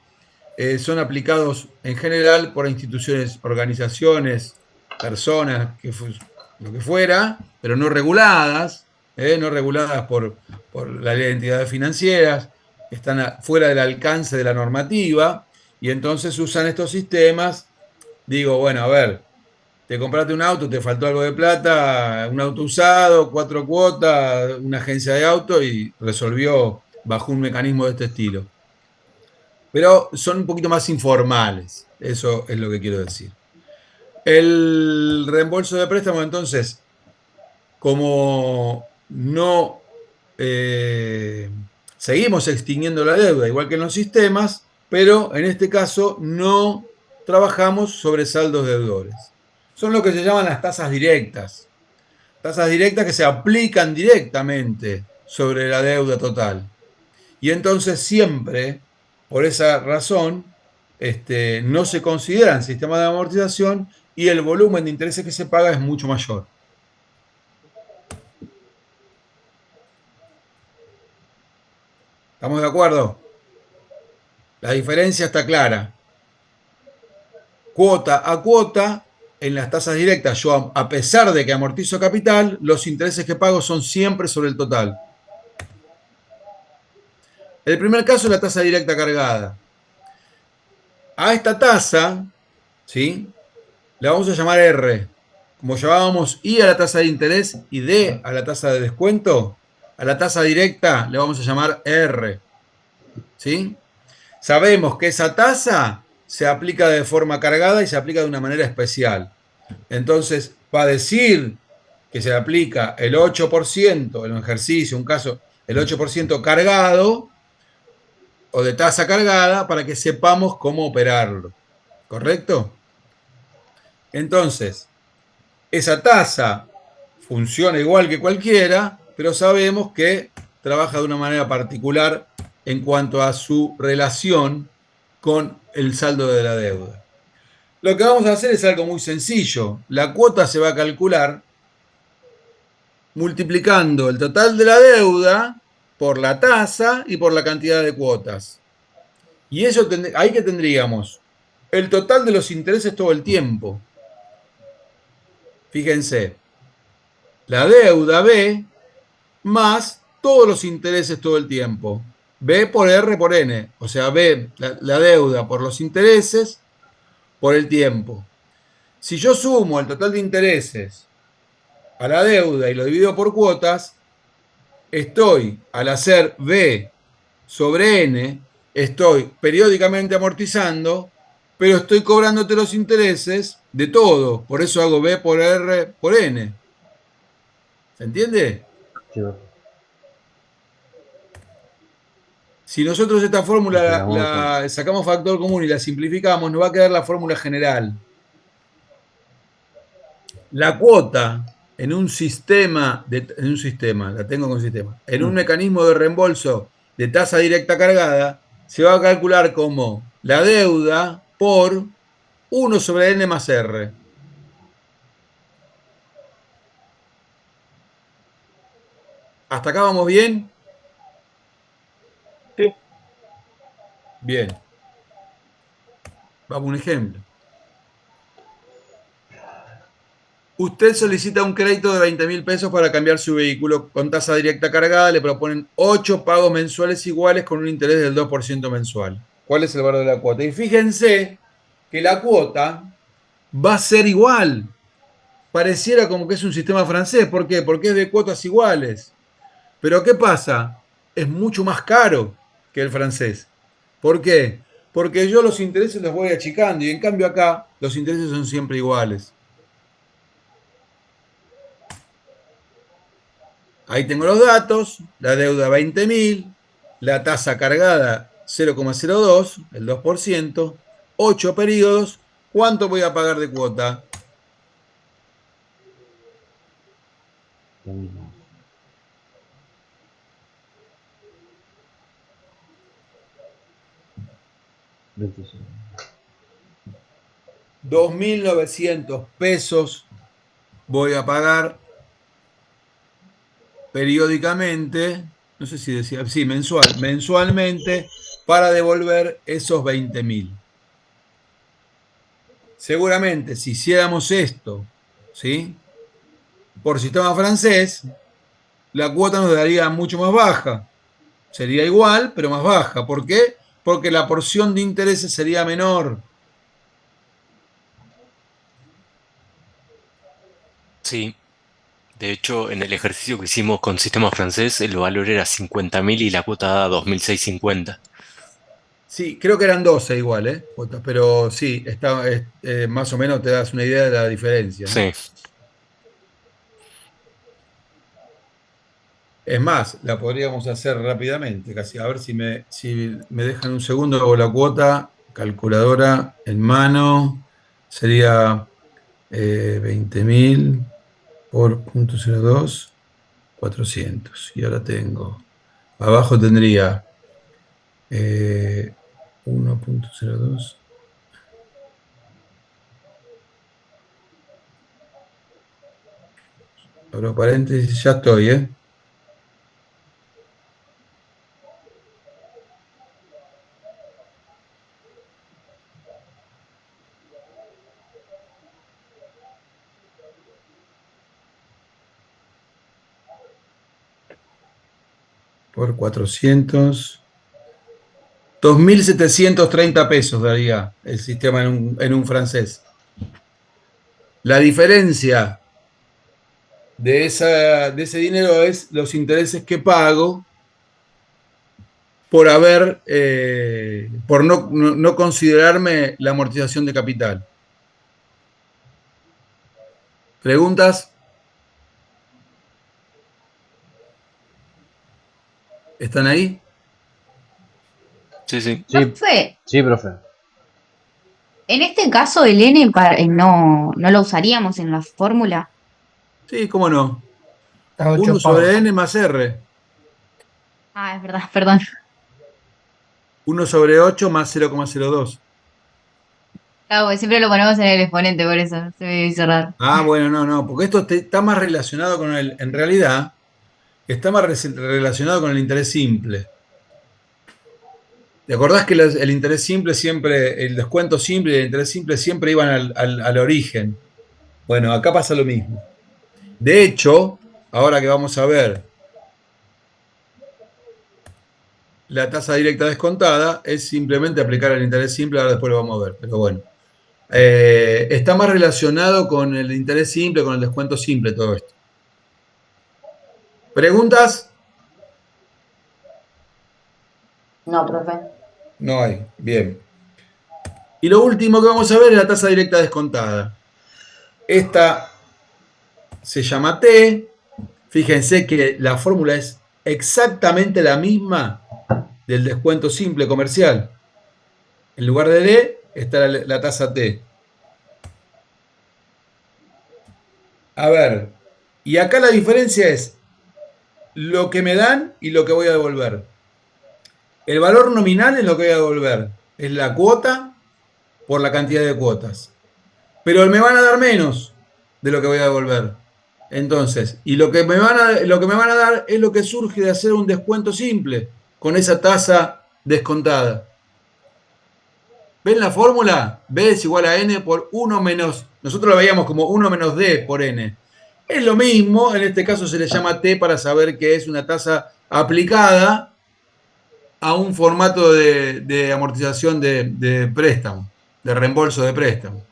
Son aplicados en general por instituciones, organizaciones, personas, lo que fuera, pero no reguladas, no reguladas por la ley de entidades financieras, están fuera del alcance de la normativa, y entonces usan estos sistemas. Digo, bueno, a ver, te compraste un auto, te faltó algo de plata, un auto usado, 4 cuotas, una agencia de auto y resolvió bajo un mecanismo de este estilo. Pero son un poquito más informales, eso es lo que quiero decir. El reembolso de préstamo, entonces, como no seguimos extinguiendo la deuda, igual que en los sistemas, pero en este caso no trabajamos sobre saldos deudores. Son lo que se llaman las tasas directas. Tasas directas que se aplican directamente sobre la deuda total. Y entonces siempre, por esa razón, no se consideran sistemas de amortización y el volumen de intereses que se paga es mucho mayor. ¿Estamos de acuerdo? La diferencia está clara. Cuota a cuota, en las tasas directas, yo a pesar de que amortizo capital, los intereses que pago son siempre sobre el total. El primer caso es la tasa directa cargada. A esta tasa, ¿sí?, la vamos a llamar R. Como llamábamos I a la tasa de interés y D a la tasa de descuento, a la tasa directa le vamos a llamar R. ¿Sí? Sabemos que esa tasa se aplica de forma cargada y se aplica de una manera especial. Entonces, para decir que se aplica el 8% en un ejercicio, un caso, el 8% cargado o de tasa cargada, para que sepamos cómo operarlo. ¿Correcto? Entonces, esa tasa funciona igual que cualquiera, pero sabemos que trabaja de una manera particular en cuanto a su relación con el saldo de la deuda. Lo que vamos a hacer es algo muy sencillo. La cuota se va a calcular multiplicando el total de la deuda por la tasa y por la cantidad de cuotas. Y eso ahí que tendríamos el total de los intereses todo el tiempo. Fíjense, la deuda B más todos los intereses todo el tiempo. B por R por N. O sea, B, la deuda por los intereses por el tiempo. Si yo sumo el total de intereses a la deuda y lo divido por cuotas, estoy, al hacer B sobre N, estoy periódicamente amortizando, pero estoy cobrándote los intereses de todo. Por eso hago B por R por N. ¿Se entiende? Sí, Si nosotros esta fórmula Esperamos la sacamos factor común y la simplificamos, nos va a quedar la fórmula general. La cuota en un sistema, la tengo con sistema, en un mecanismo de reembolso de tasa directa cargada, se va a calcular como la deuda por 1 sobre N más R. ¿Hasta acá vamos bien? Sí. Bien. Vamos a un ejemplo. Usted solicita un crédito de 20.000 pesos para cambiar su vehículo con tasa directa cargada. Le proponen 8 pagos mensuales iguales con un interés del 2% mensual. ¿Cuál es el valor de la cuota? Y fíjense que la cuota va a ser igual. Pareciera como que es un sistema francés. ¿Por qué? Porque es de cuotas iguales. Pero ¿qué pasa? Es mucho más caro que el francés. ¿Por qué? Porque yo los intereses los voy achicando y en cambio acá los intereses son siempre iguales. Ahí tengo los datos, la deuda 20.000, la tasa cargada 0,02, el 2%, 8 periodos. ¿Cuánto voy a pagar de cuota? lo mismo. $26. 2.900 pesos voy a pagar periódicamente, no sé si decía, sí, mensualmente, para devolver esos 20.000. Seguramente, si hiciéramos esto, ¿sí?, por sistema francés, la cuota nos daría mucho más baja. Sería igual, pero más baja. ¿Por qué? Porque la porción de intereses sería menor. Sí. De hecho, en el ejercicio que hicimos con sistema francés, el valor era 50.000 y la cuota daba 2.650. Sí, creo que eran 12 igual, cuotas, pero sí, más o menos te das una idea de la diferencia, ¿no? Sí. Es más, la podríamos hacer rápidamente, casi. A ver si me dejan un segundo, hago la cuota, calculadora en mano, sería 20.000 por 0.02, 400. Y ahora tengo, abajo tendría 1.02. Abro paréntesis, ya estoy, ¿eh? Por 400. 2.730 pesos daría el sistema en un francés. La diferencia de ese dinero es los intereses que pago por por no considerarme la amortización de capital. ¿Preguntas? ¿Están ahí? Sí, sí. Profe, Sí, profe. en este caso el N no lo usaríamos en la fórmula. Sí, cómo no. Está 8 1 sobre pagos. N más R. Ah, es verdad, perdón. 1 sobre 8 más 0,02. Claro, porque siempre lo ponemos en el exponente, por eso se me hizo raro. Ah, bueno, no, porque esto está más relacionado con en realidad, está más relacionado con el interés simple. ¿Te acordás que el interés simple siempre, el descuento simple y el interés simple siempre iban al origen? Bueno, acá pasa lo mismo. De hecho, ahora que vamos a ver la tasa directa descontada, es simplemente aplicar el interés simple, ahora después lo vamos a ver, pero bueno. Está más relacionado con el interés simple, con el descuento simple, todo esto. ¿Preguntas? No, profe. No hay. Bien. Y lo último que vamos a ver es la tasa directa descontada. Esta se llama T. Fíjense que la fórmula es exactamente la misma del descuento simple comercial. En lugar de D está la tasa T. A ver, y acá la diferencia es lo que me dan y lo que voy a devolver. El valor nominal es lo que voy a devolver. Es la cuota por la cantidad de cuotas. Pero me van a dar menos de lo que voy a devolver. Entonces, y lo que me van a dar es lo que surge de hacer un descuento simple con esa tasa descontada. ¿Ven la fórmula? B es igual a n por 1 menos, nosotros lo veíamos como 1 menos d por n. Es lo mismo, en este caso se le llama t para saber que es una tasa aplicada a un formato de amortización de préstamo, de reembolso de préstamo.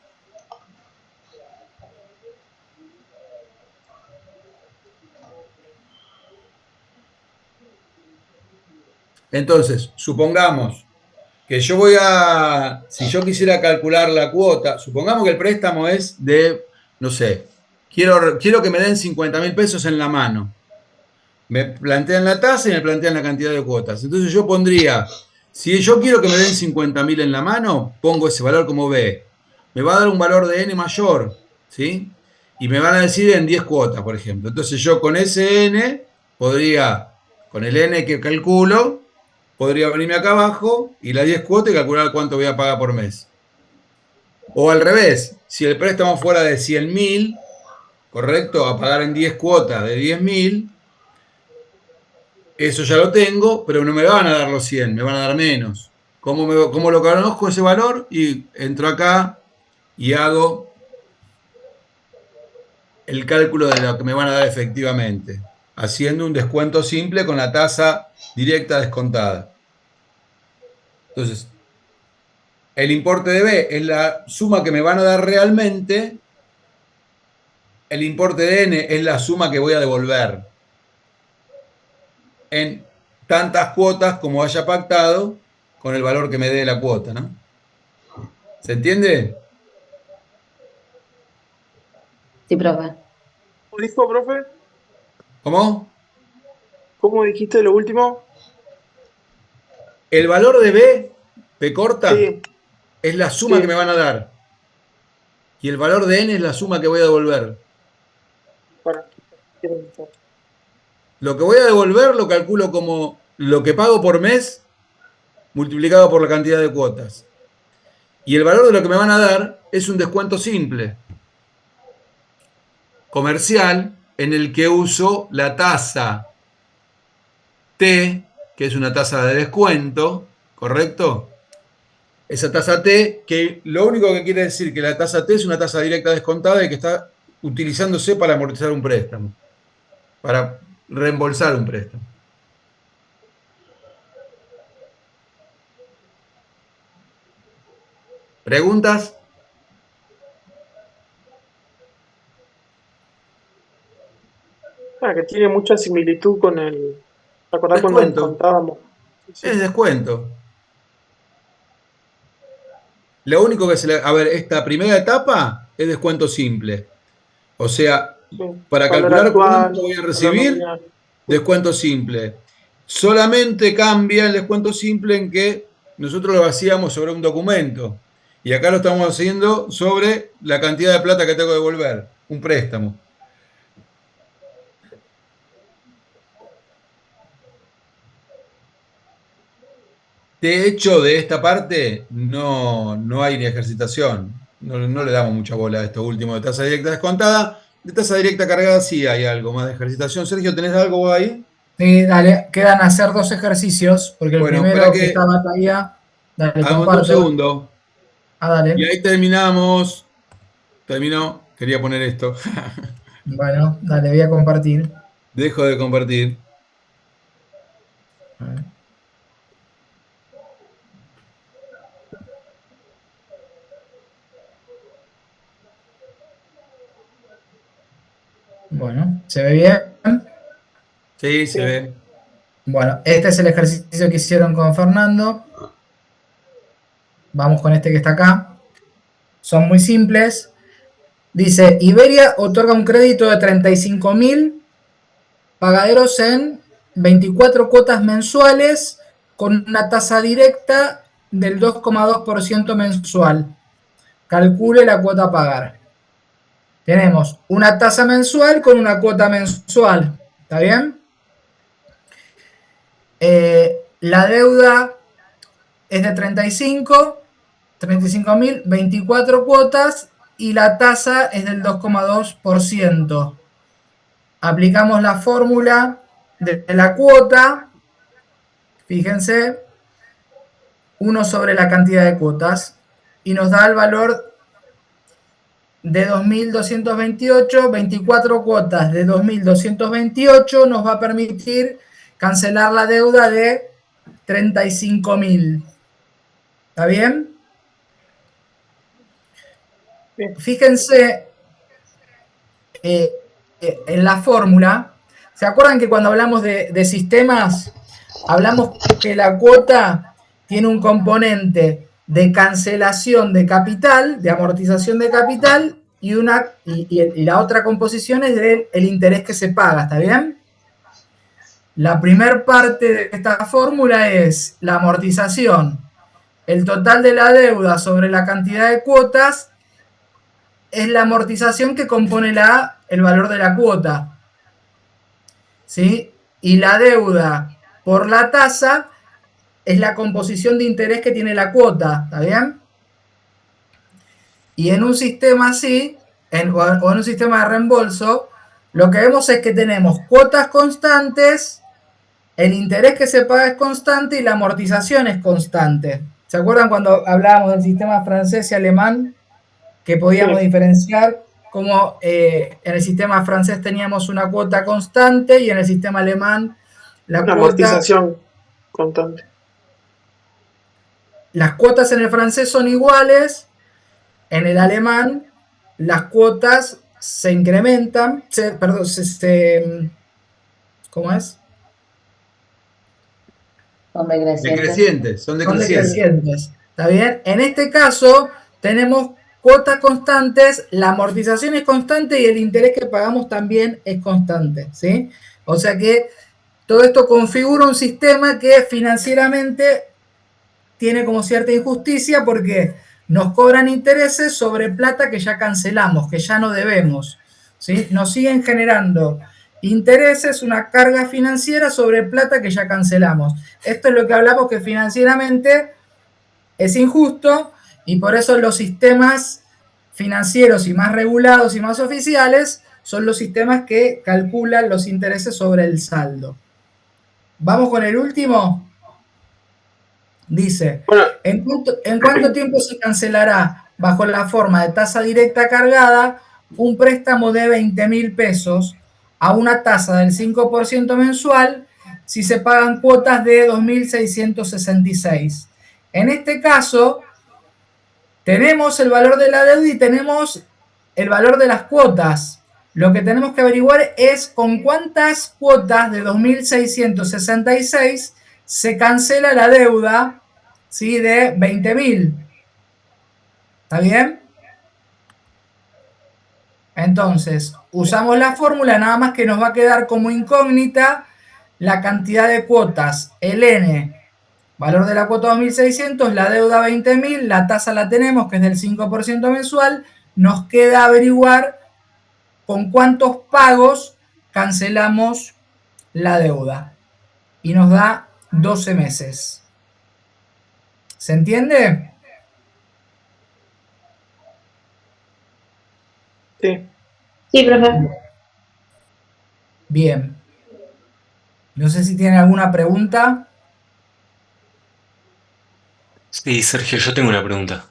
Entonces, supongamos que si yo quisiera calcular la cuota, supongamos que el préstamo es de, no sé, quiero que me den 50.000 pesos en la mano. Me plantean la tasa y me plantean la cantidad de cuotas. Entonces yo pondría, si yo quiero que me den 50.000 en la mano, pongo ese valor como B. Me va a dar un valor de n mayor, ¿sí? Y me van a decir en 10 cuotas, por ejemplo. Entonces yo con ese n podría, con el n que calculo, podría venirme acá abajo y las 10 cuotas y calcular cuánto voy a pagar por mes. O al revés, si el préstamo fuera de 100.000, correcto, a pagar en 10 cuotas de 10.000, eso ya lo tengo, pero no me van a dar los 100, me van a dar menos. ¿Cómo lo conozco ese valor? Y entro acá y hago el cálculo de lo que me van a dar efectivamente, haciendo un descuento simple con la tasa directa descontada. Entonces, el importe de B es la suma que me van a dar realmente, el importe de N es la suma que voy a devolver en tantas cuotas como haya pactado con el valor que me dé la cuota, ¿no? ¿Se entiende? Sí, profe. ¿Cómo dijo, profe? ¿Cómo? ¿Cómo dijiste lo último? El valor de B, P corta, Sí, es la suma sí. que me van a dar. Y el valor de N es la suma que voy a devolver. Para. Quiero pensar. Lo que voy a devolver lo calculo como lo que pago por mes multiplicado por la cantidad de cuotas. Y el valor de lo que me van a dar es un descuento simple, comercial, en el que uso la tasa T, que es una tasa de descuento, ¿correcto? Esa tasa T, que lo único que quiere decir que la tasa T es una tasa directa descontada y que está utilizándose para amortizar un préstamo, para reembolsar un préstamo. ¿Preguntas? Ah, que tiene mucha similitud con el. ¿Te acordás cuando Descuento. descontábamos? Sí. Es descuento. Lo único que a ver, esta primera etapa es descuento simple. O sea, Sí. para Valor calcular actual, cuánto voy a valor recibir, nominal. descuento simple. Solamente cambia el descuento simple en que nosotros lo hacíamos sobre un documento. Y acá lo estamos haciendo sobre la cantidad de plata que tengo que devolver, un préstamo. De hecho, de esta parte no hay ni ejercitación. No le damos mucha bola a esto último de tasa directa descontada. De tasa directa cargada sí hay algo más de ejercitación. Sergio, ¿tenés algo vos ahí? Sí, dale, quedan hacer 2 ejercicios, porque el Bueno, para primero que está que batalla, dale, hagamos un comparto. segundo. Y Dale. ahí terminamos. Terminó. Quería poner esto. Bueno, dale, voy a compartir. Dejo de compartir. Bueno, ¿se ve bien? Sí, se ve. Bueno, este es el ejercicio que hicieron con Fernando. Vamos con este que está acá. Son muy simples. Dice, Iberia otorga un crédito de 35.000 pagaderos en 24 cuotas mensuales con una tasa directa del 2,2% mensual. Calcule la cuota a pagar. Tenemos una tasa mensual con una cuota mensual. ¿Está bien? La deuda es de 35.000, 24 cuotas y la tasa es del 2,2%. Aplicamos la fórmula de la cuota, fíjense, 1 sobre la cantidad de cuotas y nos da el valor de 2.228, 24 cuotas de 2.228 nos va a permitir cancelar la deuda de 35.000. ¿Está bien? Fíjense en la fórmula. ¿Se acuerdan que cuando hablamos de sistemas, hablamos que la cuota tiene un componente de cancelación de capital, de amortización de capital, y la otra composición es del interés que se paga, ¿está bien? La primera parte de esta fórmula es la amortización. El total de la deuda sobre la cantidad de cuotas es la amortización que compone el valor de la cuota. ¿Sí? Y la deuda por la tasa es la composición de interés que tiene la cuota, ¿está bien? Y en un sistema así, o en un sistema de reembolso, lo que vemos es que tenemos cuotas constantes, el interés que se paga es constante y la amortización es constante. ¿Se acuerdan cuando hablábamos del sistema francés y alemán? Que podíamos diferenciar cómo en el sistema francés teníamos una cuota constante y en el sistema alemán la Una cuota... amortización constante. Las cuotas en el francés son iguales, en el alemán las cuotas se incrementan, ¿cómo es? Son decrecientes. Son decrecientes. ¿Está bien? En este caso tenemos cuotas constantes, la amortización es constante y el interés que pagamos también es constante, ¿sí? O sea que todo esto configura un sistema que financieramente tiene como cierta injusticia porque nos cobran intereses sobre plata que ya cancelamos, que ya no debemos, ¿sí? Nos siguen generando intereses, una carga financiera sobre plata que ya cancelamos. Esto es lo que hablamos que financieramente es injusto y por eso los sistemas financieros y más regulados y más oficiales son los sistemas que calculan los intereses sobre el saldo. Vamos con el último. Dice, ¿en cuánto tiempo se cancelará bajo la forma de tasa directa cargada un préstamo de 20.000 pesos a una tasa del 5% mensual si se pagan cuotas de 2.666? En este caso, tenemos el valor de la deuda y tenemos el valor de las cuotas. Lo que tenemos que averiguar es con cuántas cuotas de 2.666 se cancela la deuda, ¿sí? De 20.000. ¿Está bien? Entonces, usamos la fórmula, nada más que nos va a quedar como incógnita la cantidad de cuotas. El N, valor de la cuota 2.600, la deuda 20.000, la tasa la tenemos, que es del 5% mensual. Nos queda averiguar con cuántos pagos cancelamos la deuda. Y nos da 12 meses. ¿Se entiende? Sí. Sí, profe. Bien. No sé si tienen alguna pregunta. Sí, Sergio, yo tengo una pregunta.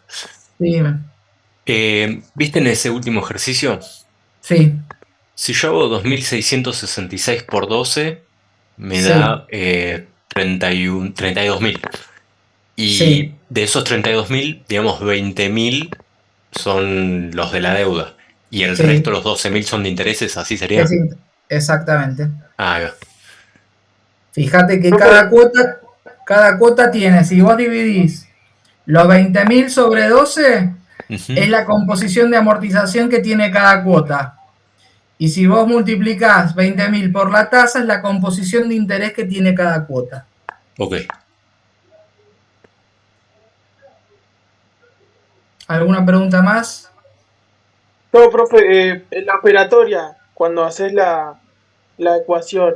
Dime. ¿Viste en ese último ejercicio? Sí, Si yo hago 2666 por 12, me sí, da 32.000. sí. Y de esos 32.000, digamos, 20.000 son los de la deuda. Y el resto, Sí, los 12.000 son de intereses, ¿así es sería? exactamente. Ah, ahí va. Fíjate que Profe, cada cuota tiene, si vos dividís los 20.000 sobre 12, es Ujú. la composición de amortización que tiene cada cuota. Y si vos multiplicás 20.000 por la tasa, es la composición de interés que tiene cada cuota. Ok. ¿Alguna pregunta más? no, profe, en la operatoria, cuando haces la ecuación,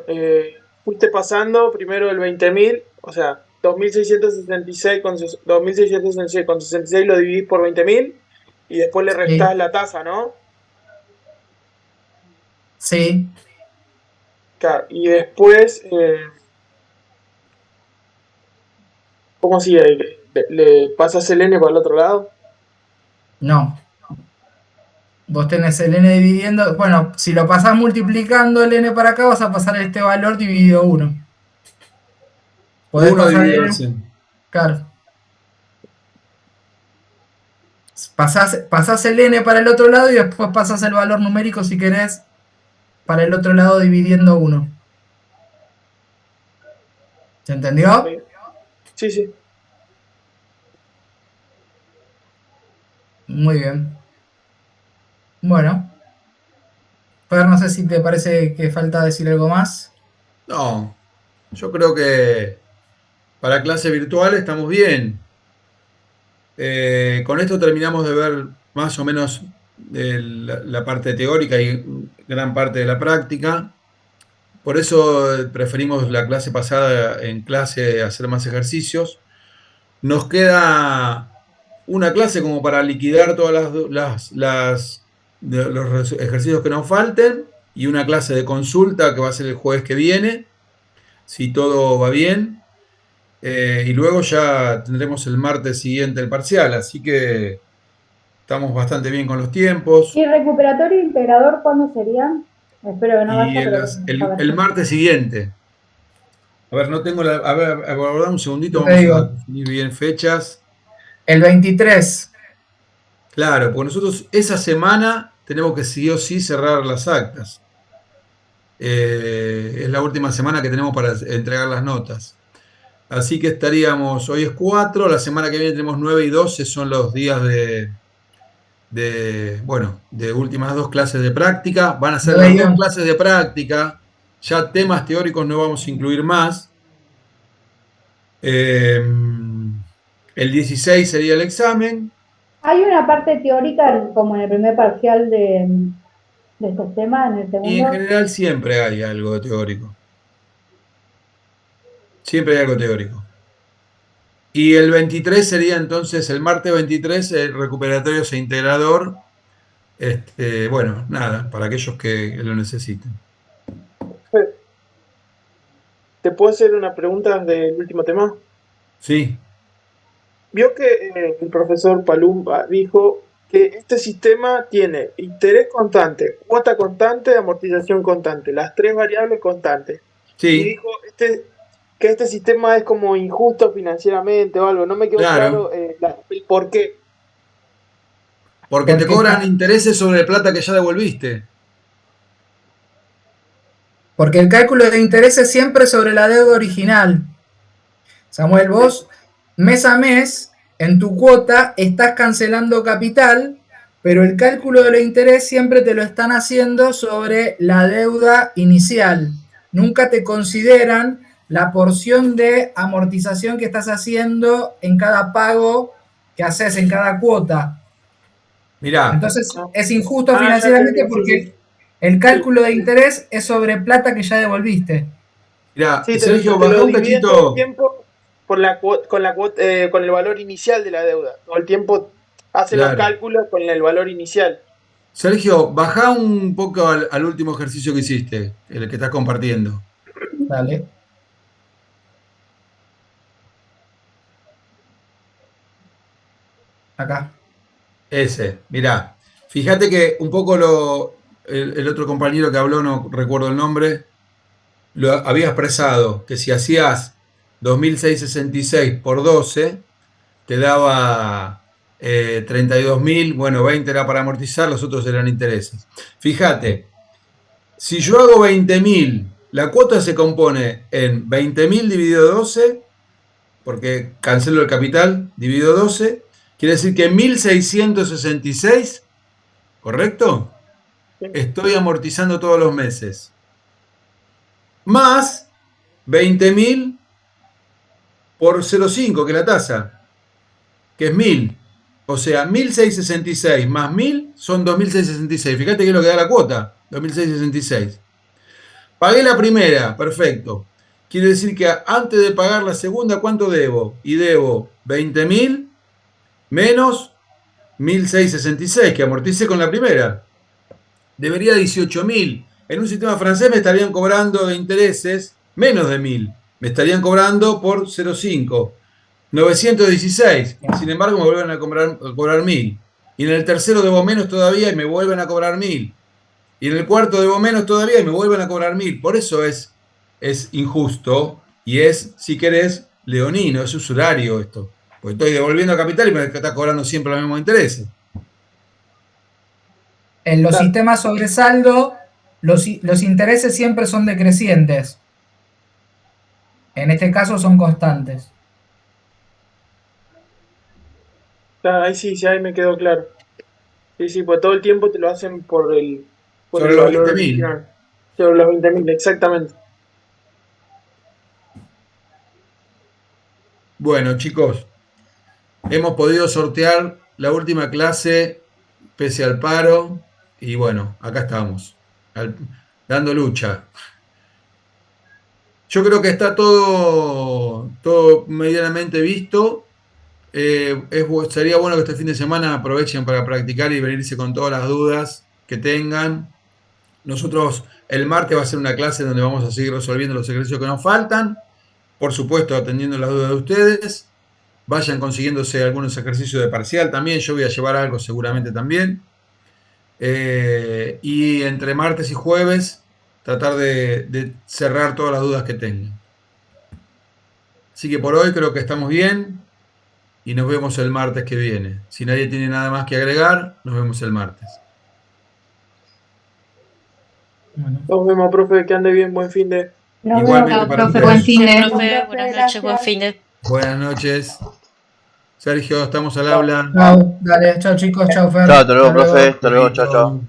fuiste pasando primero el 20.000, o sea, 2.666 con 2.666 con 66 lo dividís por 20.000 y después le Sí, restás la tasa, ¿no? sí, Claro, y después, ¿cómo sigue? ¿Le pasas el n para el otro lado? no. Vos tenés el n dividiendo, bueno, si lo pasás multiplicando el n para acá, vas a pasar este valor dividido 1. Podés 1 pasar dividido el en n, 100. claro. Pasás el n para el otro lado y después pasás el valor numérico, si querés, para el otro lado dividiendo 1. ¿Se entendió? Sí, sí. Muy bien. Bueno, Fer, no sé si te parece que falta decir algo más. No, yo creo que para clase virtual estamos bien. Con esto terminamos de ver más o menos la parte teórica y gran parte de la práctica. Por eso preferimos la clase pasada en clase hacer más ejercicios. Nos queda una clase como para liquidar todas los ejercicios que nos falten y una clase de consulta que va a ser el jueves que viene, si todo va bien. Y luego ya tendremos el martes siguiente el parcial, así que estamos bastante bien con los tiempos. ¿Y recuperatorio e integrador cuándo serían? Espero que no Y vaya, pero vamos a ver. el martes siguiente, a ver, no tengo a ver, aguardá un segundito, Yo te vamos a digo, definir bien fechas. el 23. Claro, porque nosotros esa semana tenemos que sí o sí cerrar las actas. Es la última semana que tenemos para entregar las notas. Así que estaríamos, hoy es 4, la semana que viene tenemos 9 y 12, son los días bueno, de últimas dos clases de práctica. Van a ser las dos 9 clases de práctica. Ya temas teóricos no vamos a incluir más. Eh, el 16 sería el examen. ¿Hay una parte teórica como en el primer parcial de estos temas, en el Y en segundo? general siempre hay algo teórico. Siempre hay algo teórico. Y el 23 sería entonces el martes 23, el recuperatorio e integrador. Bueno, nada, para aquellos que lo necesiten. ¿Te puedo hacer una pregunta del último tema? Sí, Vio que el profesor Palumba dijo que este sistema tiene interés constante, cuota constante, amortización constante, las tres variables constantes. Y sí, dijo que este sistema es como injusto financieramente o algo. No me quedó claro. claro el por qué. Porque te Porque, cobran intereses sobre plata que ya devolviste. porque el cálculo de interés es siempre sobre la deuda original. Samuel, vos mes a mes en tu cuota estás cancelando capital, pero el cálculo del interés siempre te lo están haciendo sobre la deuda inicial. Nunca te consideran la porción de amortización que estás haciendo en cada pago que haces en cada cuota. Mirá, Entonces Ah, es injusto ya financieramente entendí, sí, sí. porque el Sí, cálculo de interés es sobre plata que ya devolviste. sí, Sergio, te bajá lo un dividen todo el cachito. tiempo con el valor inicial de la deuda. Todo el tiempo hace los Claro. cálculos con el valor inicial. Sergio, bajá un poco al último ejercicio que hiciste, el que estás compartiendo. Dale. Acá. Ese, mirá. Fíjate que un poco el otro compañero que habló, no recuerdo el nombre, lo había expresado que si hacías 2.666 por 12, te daba 32.000, bueno, 20 era para amortizar, los otros eran intereses. Fíjate, si yo hago 20.000, la cuota se compone en 20.000 dividido 12, porque cancelo el capital, dividido 12, quiere decir que 1.666, ¿correcto? Estoy amortizando todos los meses. Más 20.000 por 0,5, que es la tasa, que es 1.000. O sea, 1.666 más 1.000 son 2.666. Fíjate que es lo que da la cuota, 2.666. Pagué la primera, perfecto. Quiere decir que antes de pagar la segunda, ¿cuánto debo? Y debo 20.000 menos 1.666, que amorticé con la primera. Debería 18.000. En un sistema francés me estarían cobrando de intereses menos de 1.000. Me estarían cobrando por 0,5. 916. Sin embargo, me vuelven a cobrar 1.000. Y en el tercero debo menos todavía y me vuelven a cobrar 1.000. Y en el cuarto debo menos todavía y me vuelven a cobrar 1.000. Por eso es injusto y es, si querés, leonino, es usurario esto. Porque estoy devolviendo capital y me está cobrando siempre los mismos intereses. En los sistemas sobresaldo, los intereses siempre son decrecientes. En este caso son constantes. Claro, ahí sí, ahí me quedó claro. Sí, pues todo el tiempo te lo hacen por el Sobre los valor 20.000. original. Sobre los 20.000, exactamente. Bueno, chicos, hemos podido sortear la última clase pese al paro y bueno, acá estamos, dando lucha. Yo creo que está todo medianamente visto. Sería bueno que este fin de semana aprovechen para practicar y venirse con todas las dudas que tengan. Nosotros el martes va a ser una clase donde vamos a seguir resolviendo los ejercicios que nos faltan. Por supuesto, atendiendo las dudas de ustedes. Vayan consiguiéndose algunos ejercicios de parcial también. Yo voy a llevar algo seguramente también. Y entre martes y jueves tratar de cerrar todas las dudas que tengan. Así que por hoy creo que estamos bien y nos vemos el martes que viene. Si nadie tiene nada más que agregar, nos vemos el martes. Bueno. Nos vemos, profe, que ande bien, buen fin de. Igualmente para Profe, ustedes. buen fin de. Profe, Buenas noches, buen fin de. Buenas noches. Sergio, estamos al habla. Chao, dale, chao chicos, chao Fer. Chao, hasta luego, profe. Hasta luego, chao, chao. Chau.